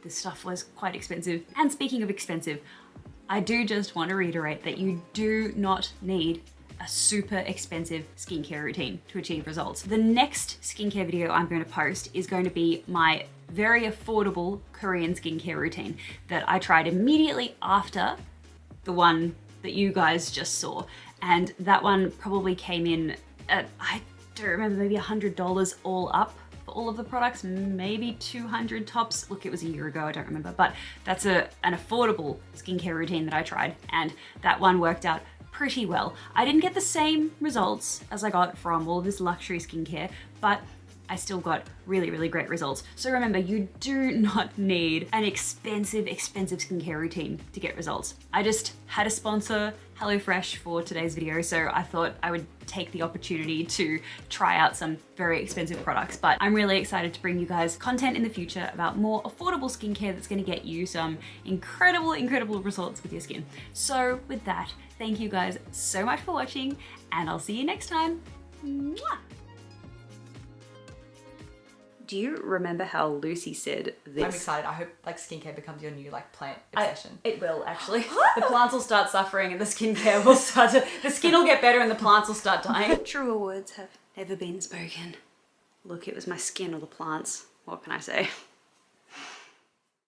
this stuff was quite expensive. And speaking of expensive, I do just want to reiterate that you do not need a super expensive skincare routine to achieve results. The next skincare video I'm going to post is going to be my very affordable Korean skincare routine that I tried immediately after the one that you guys just saw. And that one probably came in at, I don't remember, maybe $100 all up for all of the products, maybe 200 tops. Look, it was a year ago, I don't remember, but that's an affordable skincare routine that I tried, and that one worked out pretty well. I didn't get the same results as I got from all this luxury skincare, but I still got really, really great results. So remember, you do not need an expensive skincare routine to get results. I just had a sponsor, HelloFresh, for today's video, so I thought I would take the opportunity to try out some very expensive products. But I'm really excited to bring you guys content in the future about more affordable skincare that's gonna get you some incredible, incredible results with your skin. So with that, thank you guys so much for watching, and I'll see you next time. Mwah! Do you remember how Lucy said this? I'm excited. I hope like skincare becomes your new like plant obsession. It will actually. The plants will start suffering and the skincare will start to, the skin will get better and the plants will start dying. Truer words have never been spoken. Look, it was my skin or the plants. What can I say?